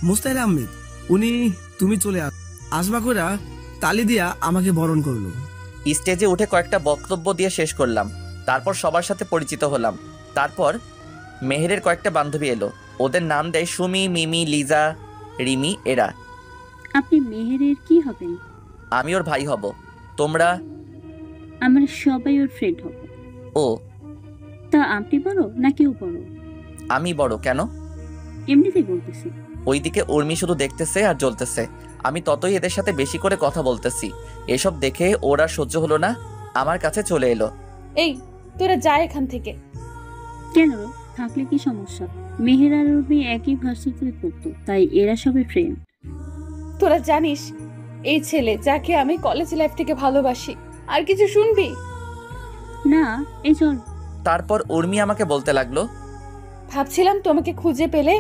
মুস্তাহির আহমেদ। উনি তুমি চলে আসবা করে তালি দিয়া আমাকে বরণ করলো। স্টেজে উঠে কয়েকটা বক্তব্য দিয়ে শেষ করলাম। তারপর সবার সাথে পরিচিত হলাম। তারপর মেহেরের কয়েকটা বান্ধবী এলো। ওদের নাম দেয় সুমি, মিমি, লিজা, রিমি। এরা। আপনি মেহেরের কি হবেন? আমি ওর ভাই হব। তোমরা? আমরা সবাই ওর ফ্রেন্ড হব। ও, তা আপনি বড় না কেউ বড়? আমি বড়। কেন? এমনিতেই বলতেছি। ওইদিকে উর্মি শুধু দেখতেছে আর জ্বলতেছে। আমি ততই এদের সাথে বেশি করে কথা বলতেছি। এসব দেখে ওরা সহ্য হলো না, আমার কাছে চলে এলো। এই তোরা যা এখান থেকে। কেন থাকলে কি সমস্যা? মেহের আর উর্মি একই ভার্সিটিতে পড়তো, তাই এরা সবাই ফ্রেন্ড। তোরা জানিস এই ছেলে যাকে আমি কলেজ লাইফ থেকে ভালোবাসি। আর কিছু শুনবি না? এই চল। তারপর উর্মি আমাকে বলতে লাগলো, ভাবছিলাম তোমাকে খুঁজে পেলে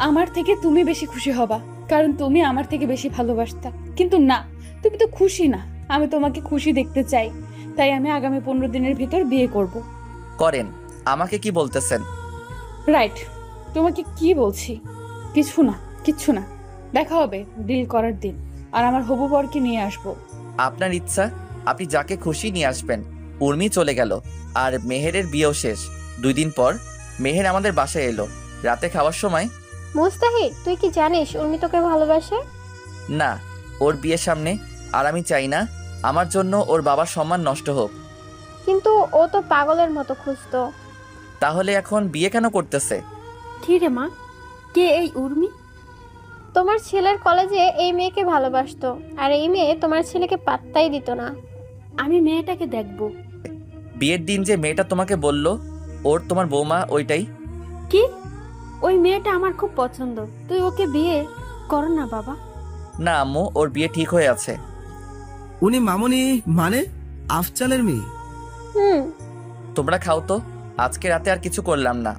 আমার থেকে তুমি বেশি খুশি হবা, কারণ তুমি আমার থেকে বেশি ভালোবাসতা। কিন্তু না, তুমি তো খুশি না। আমি তোমাকে খুশি দেখতে চাই, তাই আমি আগামী 15 দিনের ভিতর বিয়ে করব। করেন। আমাকে কি বলতেছেন? রাইট, তোমাকে কি বলছি? কিছু না, কিচ্ছু না। দেখা হবে ডিল করার দিন, আর আমার হবু বরকে নিয়ে আসবো। আপনার ইচ্ছা, আপনি যাকে খুশি নিয়ে আসবেন। উর্মি চলে গেল আর মেহেরের বিয়েও শেষ। 2 দিন পর মেহের আমাদের বাসায় এলো। রাতে খাওয়ার সময়, মুস্তাহিদ, তুই কি জানিস উর্মি তোকে ভালোবাসে? না, ওর বিয়ের সামনে। আর আমি চাই না আমার জন্য ওর বাবার সম্মান নষ্ট হোক। কিন্তু ও তো পাগলের মতো খুঁজতো। তাহলে এখন বিয়ে কেন করতেছে? কি রে মা, কে এই উর্মি? তোমার ছেলের কলেজে এই মেয়েকে ভালোবাসতো, আর এই মেয়ে তোমার ছেলেকে পাত্তাই দিত না। আমি মেয়েটাকে দেখব। বিয়ের দিন যে মেয়েটা তোমাকে বলল ওর তোমার বৌমা, ওইটাই? কি? ওই মেয়েটা আমার খুব পছন্দ। তুই ওকে বিয়ে কর না বাবা। না আম্মু, ওর বিয়ে ঠিক হয়ে আছে। উনি মামনি মানে আফজালের মেয়ে? হুম। তোমরা খাও তো, আজকে রাতে আর কিছু করলাম না।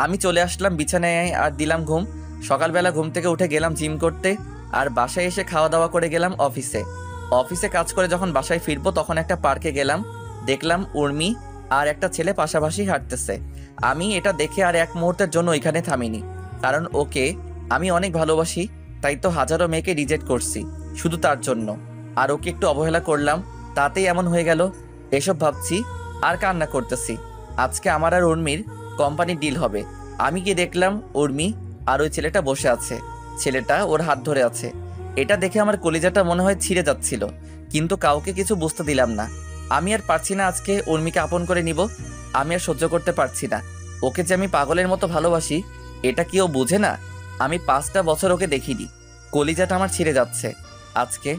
আমি চলে আসলাম বিছানায় আর দিলাম ঘুম। সকালবেলা ঘুম থেকে উঠে গেলাম জিম করতে, আর বাসায় এসে খাওয়া দাওয়া করে গেলাম অফিসে। অফিসে কাজ করে যখন বাসায় ফিরবো তখন একটা পার্কে গেলাম। দেখলাম উর্মি আর একটা ছেলে পাশাপাশি হাঁটতেছে। আমি এটা দেখে আর এক মুহূর্তের জন্য ওইখানে থামিনি, কারণ ওকে আমি অনেক ভালোবাসি। তাই তো হাজারো মেয়েকে রিজেক্ট করছি শুধু তার জন্য, আর ওকে একটু অবহেলা করলাম, তাতেই এমন হয়ে গেল। এসব ভাবছি আর কান্না করতেছি। আজকে আমার আর উর্মির কোম্পানির ডিল হবে। আমি গিয়ে দেখলাম উর্মি আর ওই ছেলেটা বসে আছে। ছেলেটা ওর হাত ধরে আছে। এটা দেখে আমার কলিজাটা মনে হয় ছিঁড়ে যাচ্ছিল, কিন্তু কাউকে কিছু বুঝতে দিলাম না। আমি আর পারছি না আজকে উর্মিকে আপন করে নিব। আমি আর সহ্য করতে পারছি না। ওকে যে আমি পাগলের মতো ভালোবাসি, এটা কি ও বুঝে না? আমি 5টা বছর ওকে দেখিনি। কলিজাটা আমার ছিঁড়ে যাচ্ছে আজকে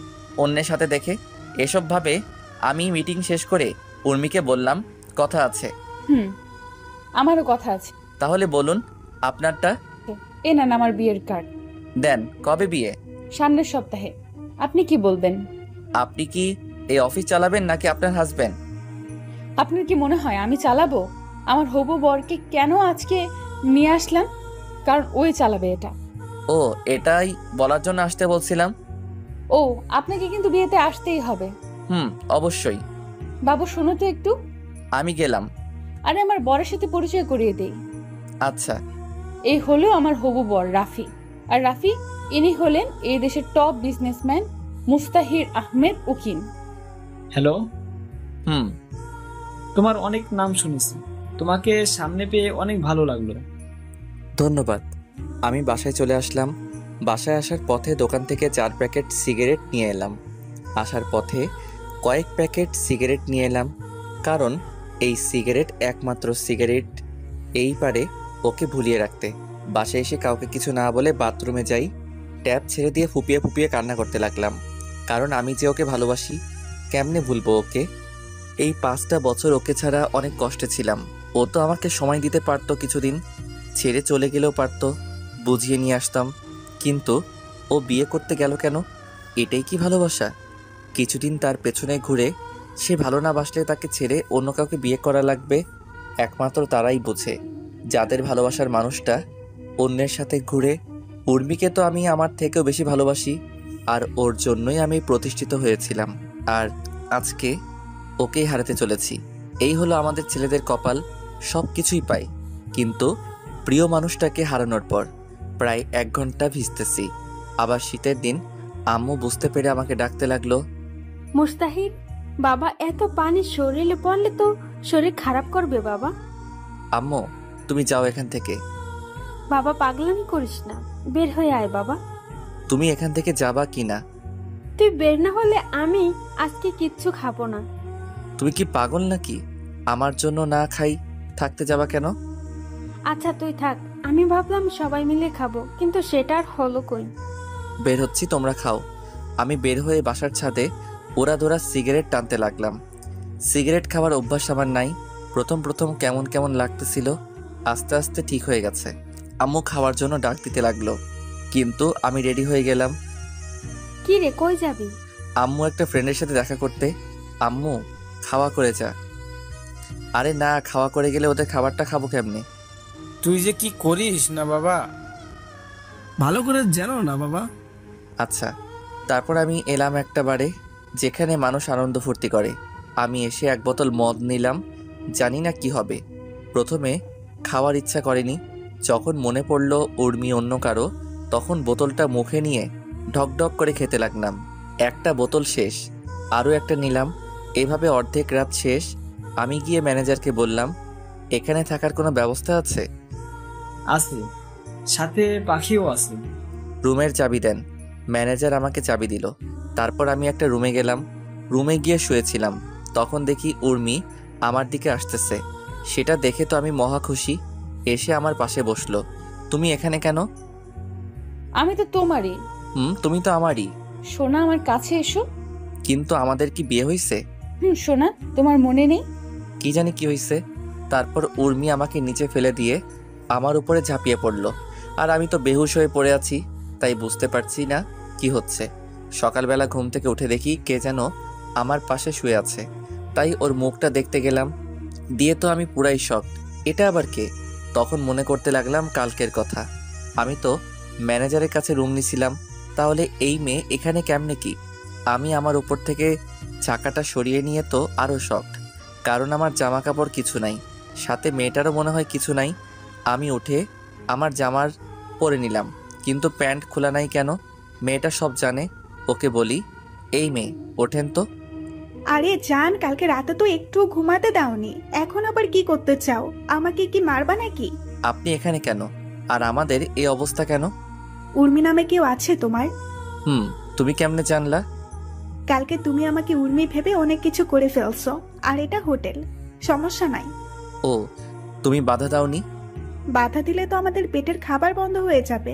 অন্যের সাথে দেখে। এসব ভাবে আমি মিটিং শেষ করে উর্মিকে বললাম, কথা আছে। আমারও কথা আছে। তাহলে বলুন আপনারটা। এ নেন আমার বিয়ের কার্ড। দেন। কবে বিয়ে? সামনের সপ্তাহে। আপনি কি বলবেন? আপনি কি এই অফিস চালাবেন নাকি আপনার হাজবেন্ড? আপনার কি মনে হয় আমি চালাবো? আমার হবু বরকে কেন আজকে নিয়ে আসলাম? কারণ ওই চালাবে এটা। ও, এটাই বলার জন্য আসতে বলছিলাম। ও, আপনাকে কিন্তু বিয়েতে আসতেই হবে। অবশ্যই। বাবু শোনো তো একটু। আমি গেলাম। আরে আমার বরের সাথে পরিচয় করিয়ে দেই। আচ্ছা। এই হলো আমার হবু বর রাফি। আর রাফি, ইনি হলেন এই দেশের টপ বিজনেসম্যান মুস্তাহির আহমেদ উকিল। হ্যালো। তোমার অনেক নাম শুনেছি, তোমাকে সামনে পেয়ে অনেক ভালো লাগলো। ধন্যবাদ। আমি বাসায় চলে আসলাম। বাসায় আসার পথে দোকান থেকে 4 প্যাকেট সিগারেট নিয়ে এলাম। আসার পথে কয়েক প্যাকেট সিগারেট নিয়ে এলাম, কারণ এই সিগারেট একমাত্র সিগারেট এই পারে ওকে ভুলিয়ে রাখতে। বাসায় এসে কাউকে কিছু না বলে বাথরুমে যাই। ট্যাপ ছেড়ে দিয়ে ফুপিয়ে ফুপিয়ে কান্না করতে লাগলাম, কারণ আমি যে ওকে ভালোবাসি, কেমনে ভুলবো ওকে? এই 5টা বছর ওকে ছাড়া অনেক কষ্টে ছিলাম। ও তো আমাকে সময় দিতে পারতো, কিছুদিন ছেড়ে চলে গেলেও পারতো, বুঝিয়ে নিয়ে আসতাম। কিন্তু ও বিয়ে করতে গেল কেন? এটাই কি ভালোবাসা? কিছুদিন তার পেছনে ঘুরে সে ভালো না বাসলে তাকে ছেড়ে অন্য কাউকে বিয়ে করা লাগবে। একমাত্র তারাই বোঝে যাদের ভালোবাসার মানুষটা অন্যের সাথে ঘুরে। উর্মিকে তো আমি আমার থেকেও বেশি ভালোবাসি, আর ওর জন্যই আমি প্রতিষ্ঠিত হয়েছিলাম। আর আজকে ওকেই হারাতে চলেছি। এই হলো আমাদের ছেলেদের কপাল। সব কিছুই পাই, কিন্তু প্রিয় মানুষটাকে হারানোর পর প্রায় 1 ঘন্টা ভিজতেছি। আবার শীতের দিন। আম্মু বুঝতে পেরে আমাকে ডাকতে লাগলো, মুস্তাহিদ, বাবা এত পানি শরীরে পড়লে তো শরীর খারাপ করবে বাবা। আম্মু তুমি যাও এখান থেকে। বাবা পাগলামি করিস না, বের হয়ে আয় বাবা। তুমি এখান থেকে যাবা কি না? তুই বের না হলে আমি আজকে কিচ্ছু খাবো না। তুমি কি পাগল নাকি? আমার জন্য না খাই থাকতে যাবা কেন? আচ্ছা তুই থাক, আমি ভাবলাম সবাই মিলে খাবো, কিন্তু সেটা আর হলো কই। বের হচ্ছি, তোমরা খাও। আমি বের হয়ে বাসার ছাদে ওরা ধরা সিগারেট টানতে লাগলাম। সিগারেট খাওয়ার অভ্যাস আমার নাই। প্রথম প্রথম কেমন কেমন লাগতেছিল, আস্তে আস্তে ঠিক হয়ে গেছে। আম্মু খাওয়ার জন্য ডাক দিতে লাগলো, কিন্তু আমি রেডি হয়ে গেলাম। কি রে, কই যাবি? আম্মু একটা ফ্রেন্ডের সাথে দেখা করতে। আম্মু খাওয়া করে যা। আরে না, খাওয়া করে গেলে ওদের খাবারটা খাবো কেমনে? তুই যে কি করিস না বাবা। ভালো করে জানো না বাবা। আচ্ছা। তারপর আমি এলাম একটা বারে যেখানে মানুষ আনন্দ ফুর্তি করে। আমি এসে এক বোতল মদ নিলাম, জানি না কি হবে। প্রথমে খাওয়ার ইচ্ছা করেনি, যখন মনে পড়ল উর্মি অন্য কারো, তখন বোতলটা মুখে নিয়ে ঢকঢক করে খেতে লাগলাম। একটা বোতল শেষ, আরও একটা নিলাম। এভাবে অর্ধেক রাত শেষ। আমি গিয়ে ম্যানেজারকে বললাম, এখানে থাকার কোনো ব্যবস্থা আছে? আছে, সাথে পাখিও আছে। রুমের চাবি দেন। ম্যানেজার আমাকে চাবি দিল। তারপর আমি একটা রুমে গেলাম। রুমে গিয়ে শুয়েছিলাম, তখন দেখি উর্মি আমার দিকে আসতেছে। সেটা দেখে তো আমি মহা খুশি। এসে আমার পাশে বসলো। তুমি এখানে কেন? আমি তো তোমারই। তুমি তো আমারই। সোনা, আমার কাছে এসো। কিন্তু আমাদের কি বিয়ে হয়েছে? সোনা, তোমার মনে নেই? কি জানি কি হয়েছে। তারপর উর্মি আমাকে নিচে ফেলে দিয়ে আমার উপরে ঝাঁপিয়ে পড়লো। আর আমি তো বেহুশ হয়ে পড়ে আছি, তাই বুঝতে পারছি না কি হচ্ছে। সকালবেলা ঘুম থেকে উঠে দেখি কে যেন আমার পাশে শুয়ে আছে। তাই ওর মুখটা দেখতে গেলাম, দিয়ে তো আমি পুরাই শকড। এটা আবার কে? তখন মনে করতে লাগলাম কালকের কথা। আমি তো ম্যানেজারের কাছে রুম নিছিলাম, তাহলে এই মেয়ে এখানে কেমনে কি? আমি আমার উপর থেকে চাকাটা সরিয়ে নিয়ে তো আরও শকড, কারণ আমার জামা কাপড় কিছু নাই, সাথে মেয়েটারও মনে হয় কিছু নাই। আমি উঠে আমার জামার পরে নিলাম, কিন্তু প্যান্ট খোলা নাই কেন? মেয়েটা সব জানে। ওকে বলি, এই মেয়ে ওঠেন তো। আরে জান, কালকে রাতে তো একটু ঘুমাতে দাওনি, এখন আবার কি করতে চাও? আমাকে কি মারবা নাকি? আপনি এখানে কেন? আর আমাদের এই অবস্থা কেন? উর্মি নামে কেউ আছে তোমার? তুমি কেমনে জানলা? কালকে তুমি আমাকে উর্মি ভেবে অনেক কিছু করে ফেলছো, আর এটা হোটেল, সমস্যা নাই। ও, তুমি বাধা দাওনি? বাধা দিলে তো আমাদের পেটের খাবার বন্ধ হয়ে যাবে।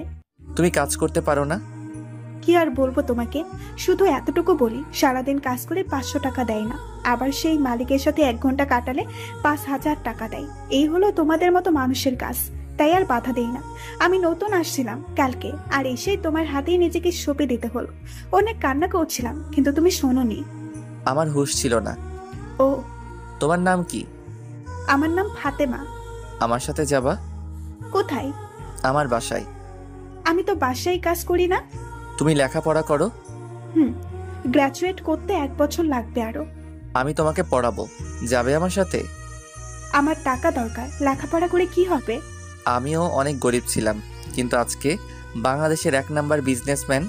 তুমি কাজ করতে পারো না? কি আর বলবো তোমাকে, শুধু এতটুকু বলি, সারাদিন কাজ করে 500 টাকা দেয় না, আবার সেই মালিকের সাথে 1 ঘন্টা কাটালে 5000 টাকা দেয়। এই হলো তোমাদের মতো মানুষের কাজ, তাই আর বাধা দেই না। আমি নতুন আসছিলাম কালকে, আর এসেই তোমার হাতেই নিজেকে সঁপে দিতে হলো। অনেক কান্না করছিলাম, কিন্তু তুমি শোনোনি। আমার হুঁশ ছিল না। ও, তোমার নাম কি? আমার নাম ফাতেমা। আমার সাথে যাবা? কোথায়? আমার বাসায়। আমি তো বাসায় কাজ করি না। তুমি লেখাপড়া করো? গ্রাজুয়েট করতে 1 বছর লাগবে আরো। আমি তোমাকে পড়াবো, যাবে আমার সাথে? আমার টাকা দরকার, লেখাপড়া করে কি হবে? আমিও অনেক গরিব ছিলাম, কিন্তু আজকে বাংলাদেশের 1 নাম্বার বিজনেসম্যান।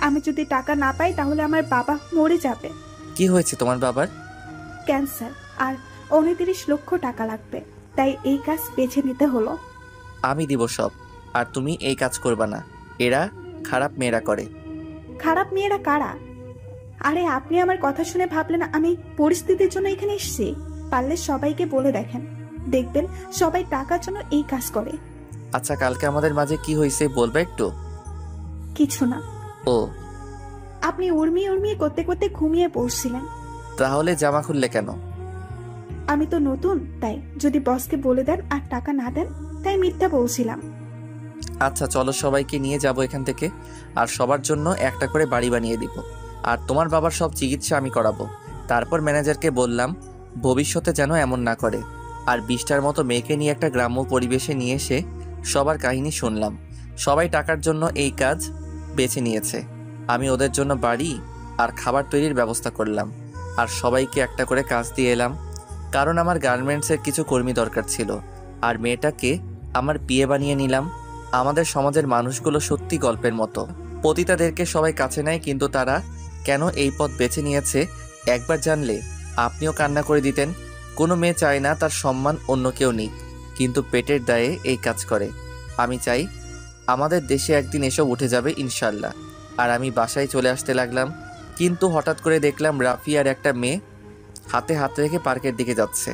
আমি যদি টাকা না পাই তাহলে আমার বাবা মরে যাবে। কি হয়েছে তোমার বাবার? ক্যান্সার, আর 29 লক্ষ টাকা লাগবে, তাই এই কাজ বেছে নিতে হলো। আমি দিব সব, আর তুমি এই কাজ করবা না। এরা খারাপ মেয়েরা করে। খারাপ মেয়েরা কারা? আরে আপনি আমার কথা শুনে ভাবলেন আমি পরিস্থিতির জন্য এখানে এসেছি? পারলে সবাইকে বলে দেখেন, দেখবেন সবাই টাকার জন্য এই কাজ করে। আচ্ছা, কালকে আমাদের মাঝে কি হয়েছে বলবে একটু? কিছু না। ও, আপনি উর্মি উর্মি করতে করতে ঘুমিয়ে পড়ছিলেন। তাহলে জামা খুললে কেন? আমি তো নতুন, তাই যদি বসকে বলে দেন আর টাকা না দেন, তাই মিথ্যা বলছিলাম। আচ্ছা চলো, সবাইকে নিয়ে যাব এখান থেকে, আর সবার জন্য একটা করে বাড়ি বানিয়ে দিব, আর তোমার বাবার সব চিকিৎসা আমি করাবো। তারপর ম্যানেজারকে বললাম ভবিষ্যতে যেন এমন না করে। আর 20টার মতো মেয়েকে নিয়ে একটা গ্রাম্য পরিবেশে নিয়ে এসে সবার কাহিনী শুনলাম। সবাই টাকার জন্য এই কাজ বেছে নিয়েছে। আমি ওদের জন্য বাড়ি আর খাবার তৈরির ব্যবস্থা করলাম, আর সবাইকে একটা করে কাজ দিয়ে এলাম, কারণ আমার গার্মেন্টসের কিছু কর্মী দরকার ছিল। আর মেয়েটাকে আমার বিয়ে বানিয়ে নিলাম। আমাদের সমাজের মানুষগুলো সত্যি গল্পের মতো। পতিতাদেরকে সবাই কাছে নেয়, কিন্তু তারা কেন এই পথ বেছে নিয়েছে একবার জানলে আপনিও কান্না করে দিতেন। কোনো মেয়ে চায় না তার সম্মান অন্য কেউ নিক, কিন্তু পেটের দায়ে এই কাজ করে। আমি চাই আমাদের দেশে একদিন এসব উঠে যাবে ইনশাল্লাহ। আর আমি বাসায় চলে আসতে লাগলাম, কিন্তু হঠাৎ করে দেখলাম রাফি আর একটা মেয়ে হাতে হাত রেখে পার্কের দিকে যাচ্ছে।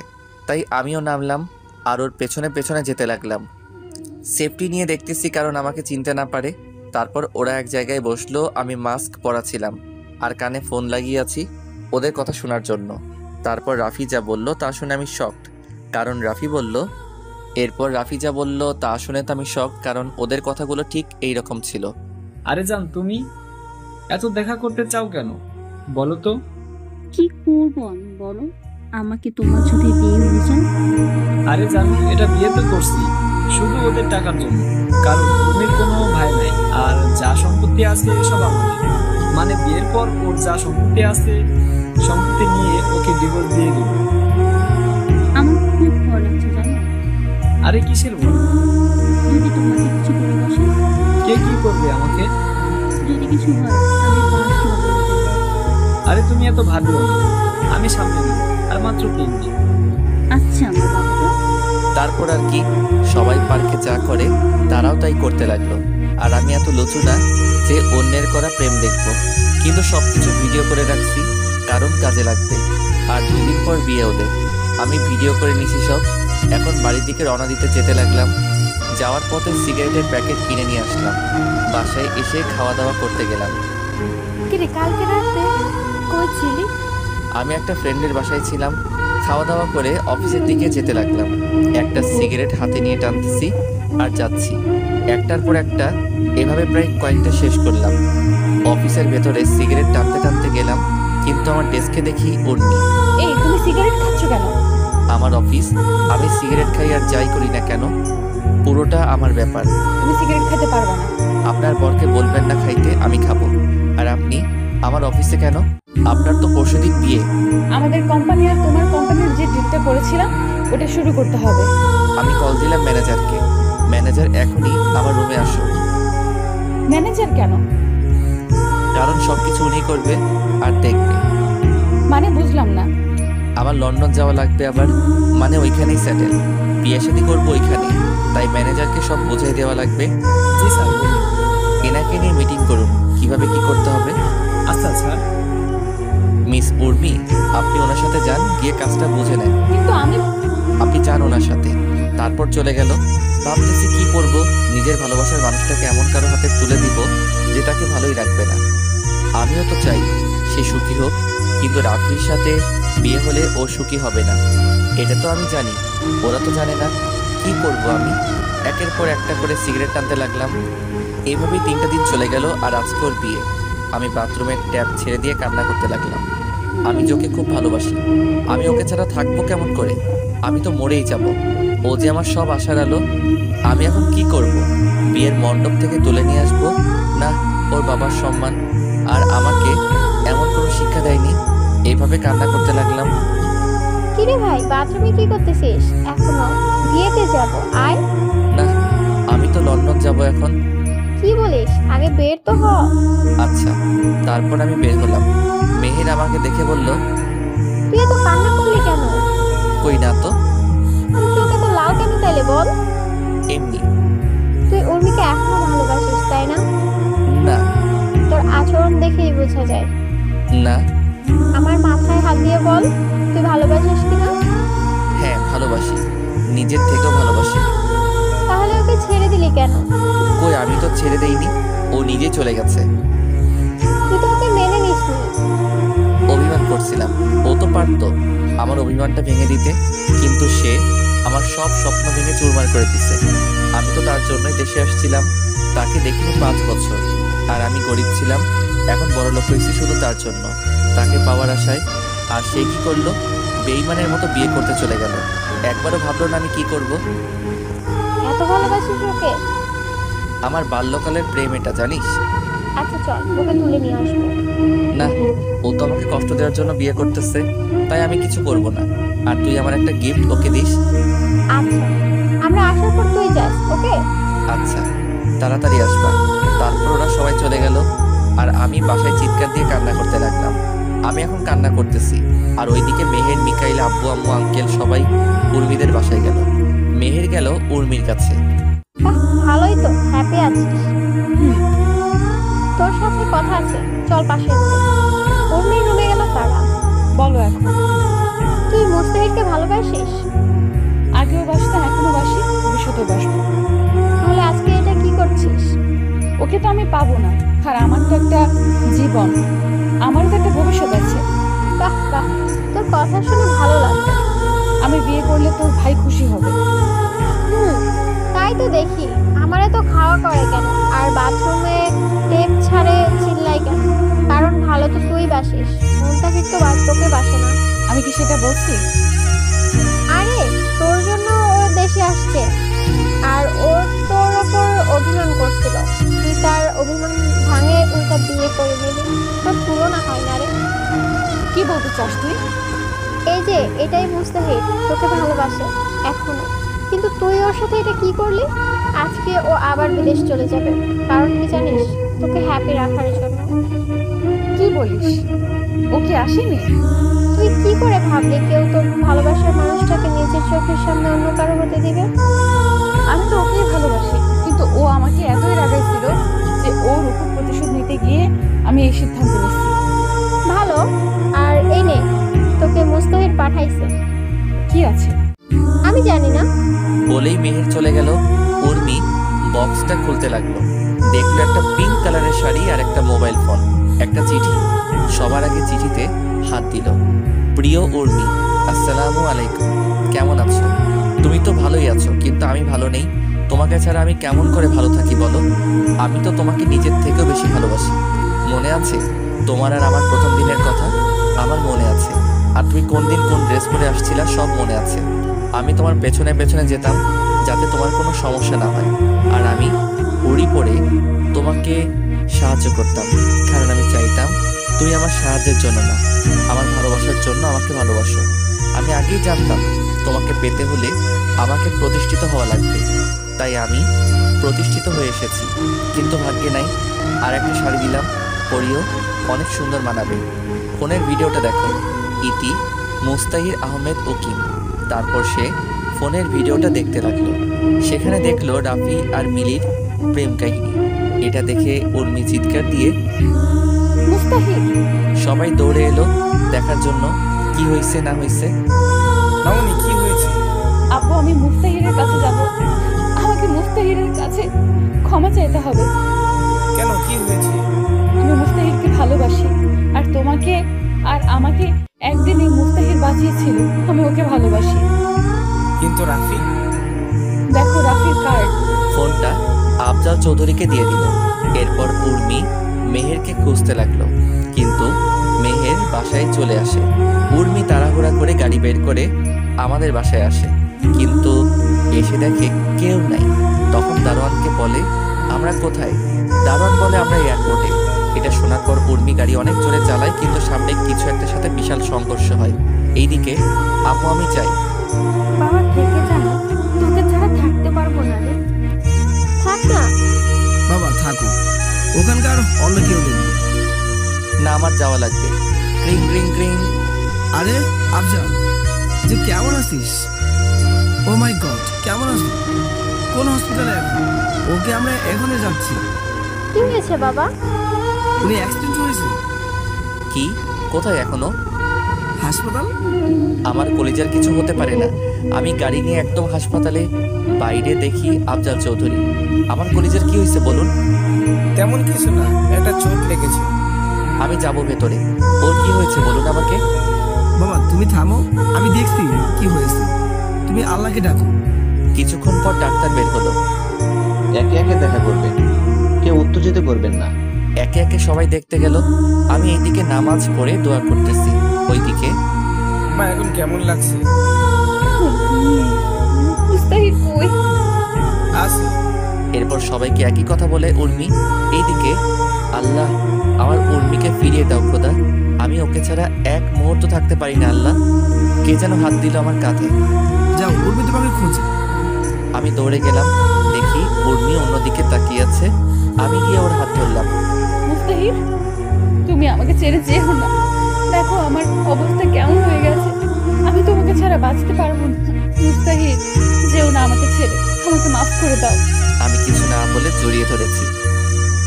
তাই আমিও নামলাম আর ওর পেছনে পেছনে যেতে লাগলাম। সেফটি নিয়ে দেখতেছি কারণ আমাকে চিনতে না পারে। তারপর ওরা এক জায়গায় বসলো, আমি মাস্ক পরা ছিলাম আর কানে ফোন লাগিয়ে আছি ওদের কথা শোনার জন্য। তারপর রাফি যা বলল তা শুনে আমি শকড, কারণ রাফি বলল তা শুনে তো আমি শকড, কারণ ওদের কথাগুলো ঠিক এই রকম ছিল। আরে জান, তুমি এত দেখা করতে চাও কেন বলো তো? কি করবো আমি বলো? আমাকে তোমার যদি বিয়ে হয়ে যায়? আরে জান, এটা বিয়ে তো করছি শুধু ওদের টাকার জন্য, কারণ উর্মির কোনো ভাই নাই আর যা সম্পত্তি আছে সব আমাদের। মানে বিয়ের পর ওর যা সম্পত্তি আছে সম্পত্তি নিয়ে ওকে ডিভোর্স দিয়ে দেব। আমার খুব ভয় লাগছে জানো। আরে কিসের ভয়? যদি তোমাকে কিছু করে বসে? কে কি করবে আমাকে? যদি কিছু হয় আমি পাঁচ হবে। আরে তুমি এত ভাবিও না, আমি সামনে নেব, আর মাত্র 3 দিন। আচ্ছা আমার বাবা। তারপর আর কি, সবাই পার্কে যা করে তারাও তাই করতে লাগলো। আর আমি এত লুচু না যে অন্যের করা প্রেম দেখবো, কিন্তু সবকিছু ভিডিও করে রাখছি কারণ কাজে লাগবে। আর 2 দিন পর বিয়ে ওদের, আমি ভিডিও করে নিছি সব। এখন বাড়ির দিকে রওনা দিতে যেতে লাগলাম। যাওয়ার পথে সিগারেটের প্যাকেট কিনে নিয়ে আসলাম। বাসায় এসে খাওয়া দাওয়া করতে গেলাম। কিরে কালকে রাতে কই ছিলি? আমি একটা ফ্রেন্ডের বাসায় ছিলাম। খাওয়া দাওয়া করে অফিসের দিকে যেতে লাগলাম। একটা সিগারেট হাতে নিয়ে টানতেছি আর যাচ্ছি, একটার পর একটা এভাবে প্রায় কয়েকটা শেষ করলাম। অফিসের ভেতরে সিগারেট টানতে টানতে গেলাম, কিন্তু আমার ডেস্কে দেখি উর্মি। এই তুমি সিগারেট খাচ্ছ কেন? আমার অফিস, আমি সিগারেট খাই আর যাই করি না কেন, পুরোটা আমার ব্যাপার। তুমি সিগারেট খেতে পারবে না। আপনার বরকে বলবেন না খাইতে, আমি খাবো। আর আপনি আমার অফিসে কেন? আপনার তো পরশুদিন বিয়ে। আমাদের কোম্পানি আর তোমার কোম্পানির যে ডিলটা করেছিলাম ওটা শুরু করতে হবে। আমি কল দিলাম ম্যানেজারকে। ম্যানেজার এখনই আমার রুমে আসো। ম্যানেজার কেন? কারণ সবকিছু উনি করবে আর দেখবে। মানে বুঝলাম না। আমার লন্ডন যাওয়া লাগবে আবার, মানে ওইখানেই সেটেল, বিয়ে শাদী করবো ওইখানে। তাই ম্যানেজারকে সব বুঝাই দেওয়া লাগবে। জি স্যার। এনাকে নিয়ে মিটিং করুন কিভাবে কি করতে হবে। আচ্ছা স্যার। মিস উর্মি, আপনি ওনার সাথে যান, গিয়ে কাজটা বুঝে নেন। কিন্তু আপনি যান ওনার সাথে। তারপর চলে গেল। ভাবতেছি কি করব, নিজের ভালোবাসার মানুষটাকে এমন কারো হাতে তুলে দিব যে তাকে ভালোই রাখবে না। আমিও তো চাই সে সুখী হোক, কিন্তু রাফির সাথে বিয়ে হলে ও সুখী হবে না, এটা তো আমি জানি। ওরা তো জানে না। কি করব আমি? একের পর একটা করে সিগারেট টানতে লাগলাম। এইভাবেই 3টা দিন চলে গেল। আর আজকে ওর বিয়ে। আমি বাথরুমের ট্যাপ ছেড়ে দিয়ে কান্না করতে লাগলাম। আমি ওকে খুব ভালোবাসি। আমি ওকে ছাড়া থাকবো কেমন করে? আমি তো মরেই যাব। ও যে আমার সব আশার আলো। আমি এখন কি করব? বিয়ের মণ্ডপ থেকে তুলে নিয়ে আসবো না? ওর বাবার সম্মান আর আমাকে এমন কোনো শিক্ষা দেয়নি। এইভাবে কান্না করতে লাগলাম। কিরে ভাই, বাথরুমে কি করতেছিস? এখনো বিয়েতে যাব, আয়। না, আমি তো লন্ডন যাব এখন। কি বলিস? আগে বের তো হ। আচ্ছা। তারপর আমি বের হলাম। মেহের আমাকে দেখে বলল, তুই এত কান্না করলি কেন? কই না তো। তুই চোখে তো লাল কেন তাইলে বল? এমনি। তুই উর্মিকে এখনো ভালোবাসিস তাই না? না। তোর আচরণ দেখেই বোঝা যায়। না। আমার মাথায় হাত দিয়ে বল, তুই ভালোবাসিস কিনা? হ্যাঁ ভালোবাসি, নিজের থেকেও ভালোবাসি। তাহলে ওকে ছেড়ে দিলি কেন? কই, আমি তো ছেড়ে দেইনি, ও নিজে চলে গেছে। তুই তো ওকে মেনে নিসনি। অভিমান করছিলাম। ও তো পারতো আমার অভিমানটা ভেঙে দিতে, কিন্তু সে আমার সব স্বপ্ন ভেঙে চুরমার করে দিছে। আমি তো তার জন্যই দেশে আসছিলাম। তাকে দেখিনি 5 বছর। আর আমি গরিব ছিলাম, এখন বড় লোক হয়েছি শুধু তার জন্য, তাকে পাওয়ার আশায়। আর সে কি করলো? বেঈমানের মতো বিয়ে করতে চলে গেল। একবারও ভাবলো না আমি কি করব। এত ভালোবাসিস ওকে? আমার বাল্যকালের প্রেম এটা, জানিস। আচ্ছা চল, ওকে তুলে নিয়ে আসবো। না, ও তো আমাকে কষ্ট দেওয়ার জন্য বিয়ে করতেছে, তাই আমি কিছু করব না। আর তুই আমার একটা গিফট ওকে দিস। আচ্ছা, আমরা আসার পর তুই যাস, ওকে? আচ্ছা, তাড়াতাড়ি আসবা। তারপর ওরা সবাই চলে গেল। আর আমি বাসায় চিৎকার দিয়ে কান্না করতে লাগলাম। আমি এখন কান্না করতেছি। আর ওইদিকে মেহের, মিকাইল, আব্বু আম্মু, আঙ্কেল সবাই উর্মিদের বাসায় গেল। মেহের গেল উর্মির কাছে। ভালোই তো, হ্যাপি আছিস? তোর সাথে কথা আছে, চল পাশে রুমে। উর্মির রুমে গেল তারা। বলো এখন। তুই মুস্তাহিদকে ভালোবাসিস? আগেও বাসতাম, এখনো বাসি, ভবিষ্যতেও বাসবো। তাহলে আজকে এটা কি করছিস? ওকে তো আমি পাবো না, আর আমার তো একটা জীবন, আমারও তো একটা ভবিষ্যৎ আছে। বাহ বাহ, তোর কথা শুনে ভালো লাগছে। আমি বিয়ে করলে তোর ভাই খুশি হবে। তাই তো দেখি। আমারে তো খাওয়া করে কেন, আর বাথরুমে টেপ ছাড়ে চিল্লাই কেন? কারণ ভালো তো তুই বাসিস, মুস্তাহিদ তো তোকে বাসে না। আমি কি সেটা বলছি? আরে তোর জন্য ও দেশে আসছে, আর ও তোর ওপর অভিমান করছিল। তুই তার অভিমান ভাঙে উল্টা বিয়ে করে নিবি, তোর তুলনা হয় না রে। কি বলতে চাস তুই? এই যে এটাই মুস্তাহিদ, তোকে ভালোবাসে এখনো, কিন্তু তুই ওর সাথে এটা কি করলি? আজকে ও আবার বিদেশ চলে যাবে, কারণ কি জানিস? তোকে হ্যাপি রাখার জন্য। কি বলিস? ও কি আসেনি? তুই কি করে ভাবলি কেউ তোর ভালোবাসার মানুষটাকে নিজের চোখের সামনে অন্য কারো হতে দিবে? আমি তো ওকেই ভালোবাসি, কিন্তু ও আমাকে এতই রাগাইছিল যে ওর উপর প্রতিশোধ নিতে গিয়ে আমি এই সিদ্ধান্ত নিচ্ছি। ভালো, আর এই নে তোকে মুস্তাহিদ পাঠাইছে। কি আছে? আমি জানি না। বলেই মেহের চলে গেল। উর্মি বক্সটা খুলতে লাগলো, দেখলো একটা পিঙ্ক কালারের শাড়ি আর একটা মোবাইল ফোন, একটা চিঠি। সবার আগে চিঠিতে হাত দিল। প্রিয় উর্মি, আসসালামু আলাইকুম, কেমন আছো? তুমি তো ভালোই আছো, কিন্তু আমি ভালো নেই। তোমাকে ছাড়া আমি কেমন করে ভালো থাকি বলো? আমি তো তোমাকে নিজের থেকেও বেশি ভালোবাসি। মনে আছে তোমার আর আমার প্রথম দিনের কথা? আমার মনে আছে। আর তুমি কোন দিন কোন ড্রেস পরে আসছিলা সব মনে আছে। আমি তোমার পেছনে পেছনে যেতাম যাতে তোমার কোনো সমস্যা না হয়, আর আমি উড়ি পড়ে তোমাকে সাহায্য করতাম, কারণ আমি চাইতাম তুমি আমার সাহায্যের জন্য না, আমার ভালোবাসার জন্য আমাকে ভালোবাসো। আমি আগেই জানতাম তোমাকে পেতে হলে আমাকে প্রতিষ্ঠিত হওয়া লাগবে, তাই আমি প্রতিষ্ঠিত হয়ে এসেছি। কিন্তু ভাগ্যে নাই। আর একটা শাড়ি দিলাম, পরিও, অনেক সুন্দর মানাবে। ফোনের ভিডিওটা দেখো, ইতি মুস্তাহির আহমেদ উকিম। তারপর সে ফোনের ভিডিওটা দেখতে লাগলো। সেখানে দেখলো রাফি আর মিলির প্রেম কাহিনী। এটা দেখে উর্মি চিৎকার দিয়ে মুস্তাহিদ! সবাই দৌড়ে এলো দেখার জন্য কি হয়েছে না হয়েছে। মামনি কি হয়েছে? আপু, আমি মুস্তাহিরের কাছে যাব। আমাকে মুস্তাহিরের কাছে ক্ষমা চাইতে হবে। কেন, কি হয়েছে? আমি মুস্তাহিরকে ভালোবাসি, আর তোমাকে আর আমাকে একদিন এই মুস্তাহির বাঁচিয়েছিল। আমি ওকে ভালোবাসি। কিন্তু রাফি? দেখো রাফির কার্ড। ফোনটা আফজাল চৌধুরীকে দিয়ে দিল। এরপর উর্মি মেহেরকে খুঁজতে লাগলো, কিন্তু মেহের বাসায় চলে আসে। উর্মি তাড়াহুড়া করে গাড়ি বের করে আমাদের বাসায় আসে, কিন্তু এসে দেখে কেউ নাই। তখন দারোয়ানকে বলে আমরা কোথায়? দারোয়ান বলে আমরা এয়ারপোর্টে। এটা শোনার পর উর্মি গাড়ি অনেক জোরে চালায়, কিন্তু সামনে কিছু একটা সাথে বিশাল সংঘর্ষ হয়। এইদিকে আম্মু আমি চাই। বাবা থেকে জানো, তোকে ছাড়া থাকতে পারবো না রে। থাক না বাবা, থাকো, ওখানকার অন্য কেউ দেখবে না, আমার যাওয়া লাগবে। ক্রিং ক্রিং ক্রিং। আরে আফজাল, যে কেমন আছিস? ও মাই গড, কেমন আছিস? কোন হসপিটালে এখন? ওকে আমরা এখনই যাচ্ছি। কি হয়েছে বাবা? উনি অ্যাক্সিডেন্ট হয়েছে। কি? কোথায় এখনো? হাসপাতাল। আমার কলেজের কিছু হতে পারে না। আমি গাড়ি নিয়ে একদম হাসপাতালে বাইরে দেখি আফজাল চৌধুরী। আমার কলেজের কি হয়েছে বলুন? তেমন কিছু না, একটা চোট লেগেছে। আমি যাব ভেতরে। ওর কি হয়েছে বলুন আমাকে। বাবা তুমি থামো, আমি দেখছি কি হয়েছে। তুমি আল্লাহকে ডাকো। কিছুক্ষণ পর ডাক্তার বের হলো। একে একে দেখা করবেন, কেউ উত্তেজিত করবেন না। একে একে সবাই দেখতে গেল। আমি এইদিকে নামাজ পড়ে দোয়া করতেছি, ওইদিকে মা এখন কেমন লাগছে? মুস্তাহিদ কই? আছে। এরপর সবাইকে একই কথা বলে উর্মি। এইদিকে আল্লাহ আমার উর্মিকে ফিরিয়ে দাও খোদা, আমি ওকে ছাড়া এক মুহূর্ত থাকতে পারি না আল্লাহ। কে যেন হাত দিল আমার কাঁধে। যাও, উর্মি তোমাকে খোঁজে। আমি দৌড়ে গেলাম, দেখি উর্মি অন্যদিকে তাকিয়ে আছে। আমি গিয়ে ওর হাত ধরলাম। মুস্তাহিদ, তুমি আমাকে ছেড়ে যেও না। দেখো আমার অবস্থা কেমন হয়ে গেছে, আমি তোমাকে ছাড়া বাঁচতে পারবো না। মুস্তাহিদ, যেও না আমাকে ছেড়ে, আমাকে মাফ করে দাও। আমি কিছু না বলে জড়িয়ে ধরেছি।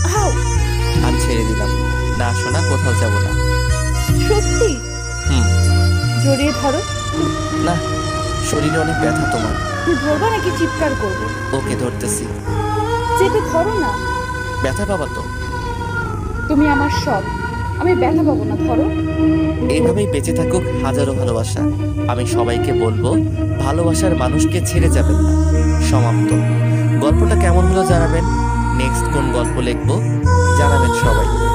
হাউ আমি ছেড়ে দিলাম। না শোনা, কোথাও যাব না। সত্যি? হুম। জড়িয়ে ধরো। না, শরীরে অনেক ব্যথা তোমার। তুই ধরবা নাকি চিৎকার করবো? ওকে ধরতেছি। চেপে ধরো না। ব্যথা পাবা তো? তুমি আমার সব, আমি ব্যথা পাবো না, ধরো। এইভাবেই বেঁচে থাকুক হাজারো ভালোবাসা। আমি সবাইকে বলবো, ভালোবাসার মানুষকে ছেড়ে যাবেন না। সমাপ্ত। গল্পটা কেমন হলো জানাবেন। নেক্সট কোন গল্প লিখবো জানাবেন সবাই।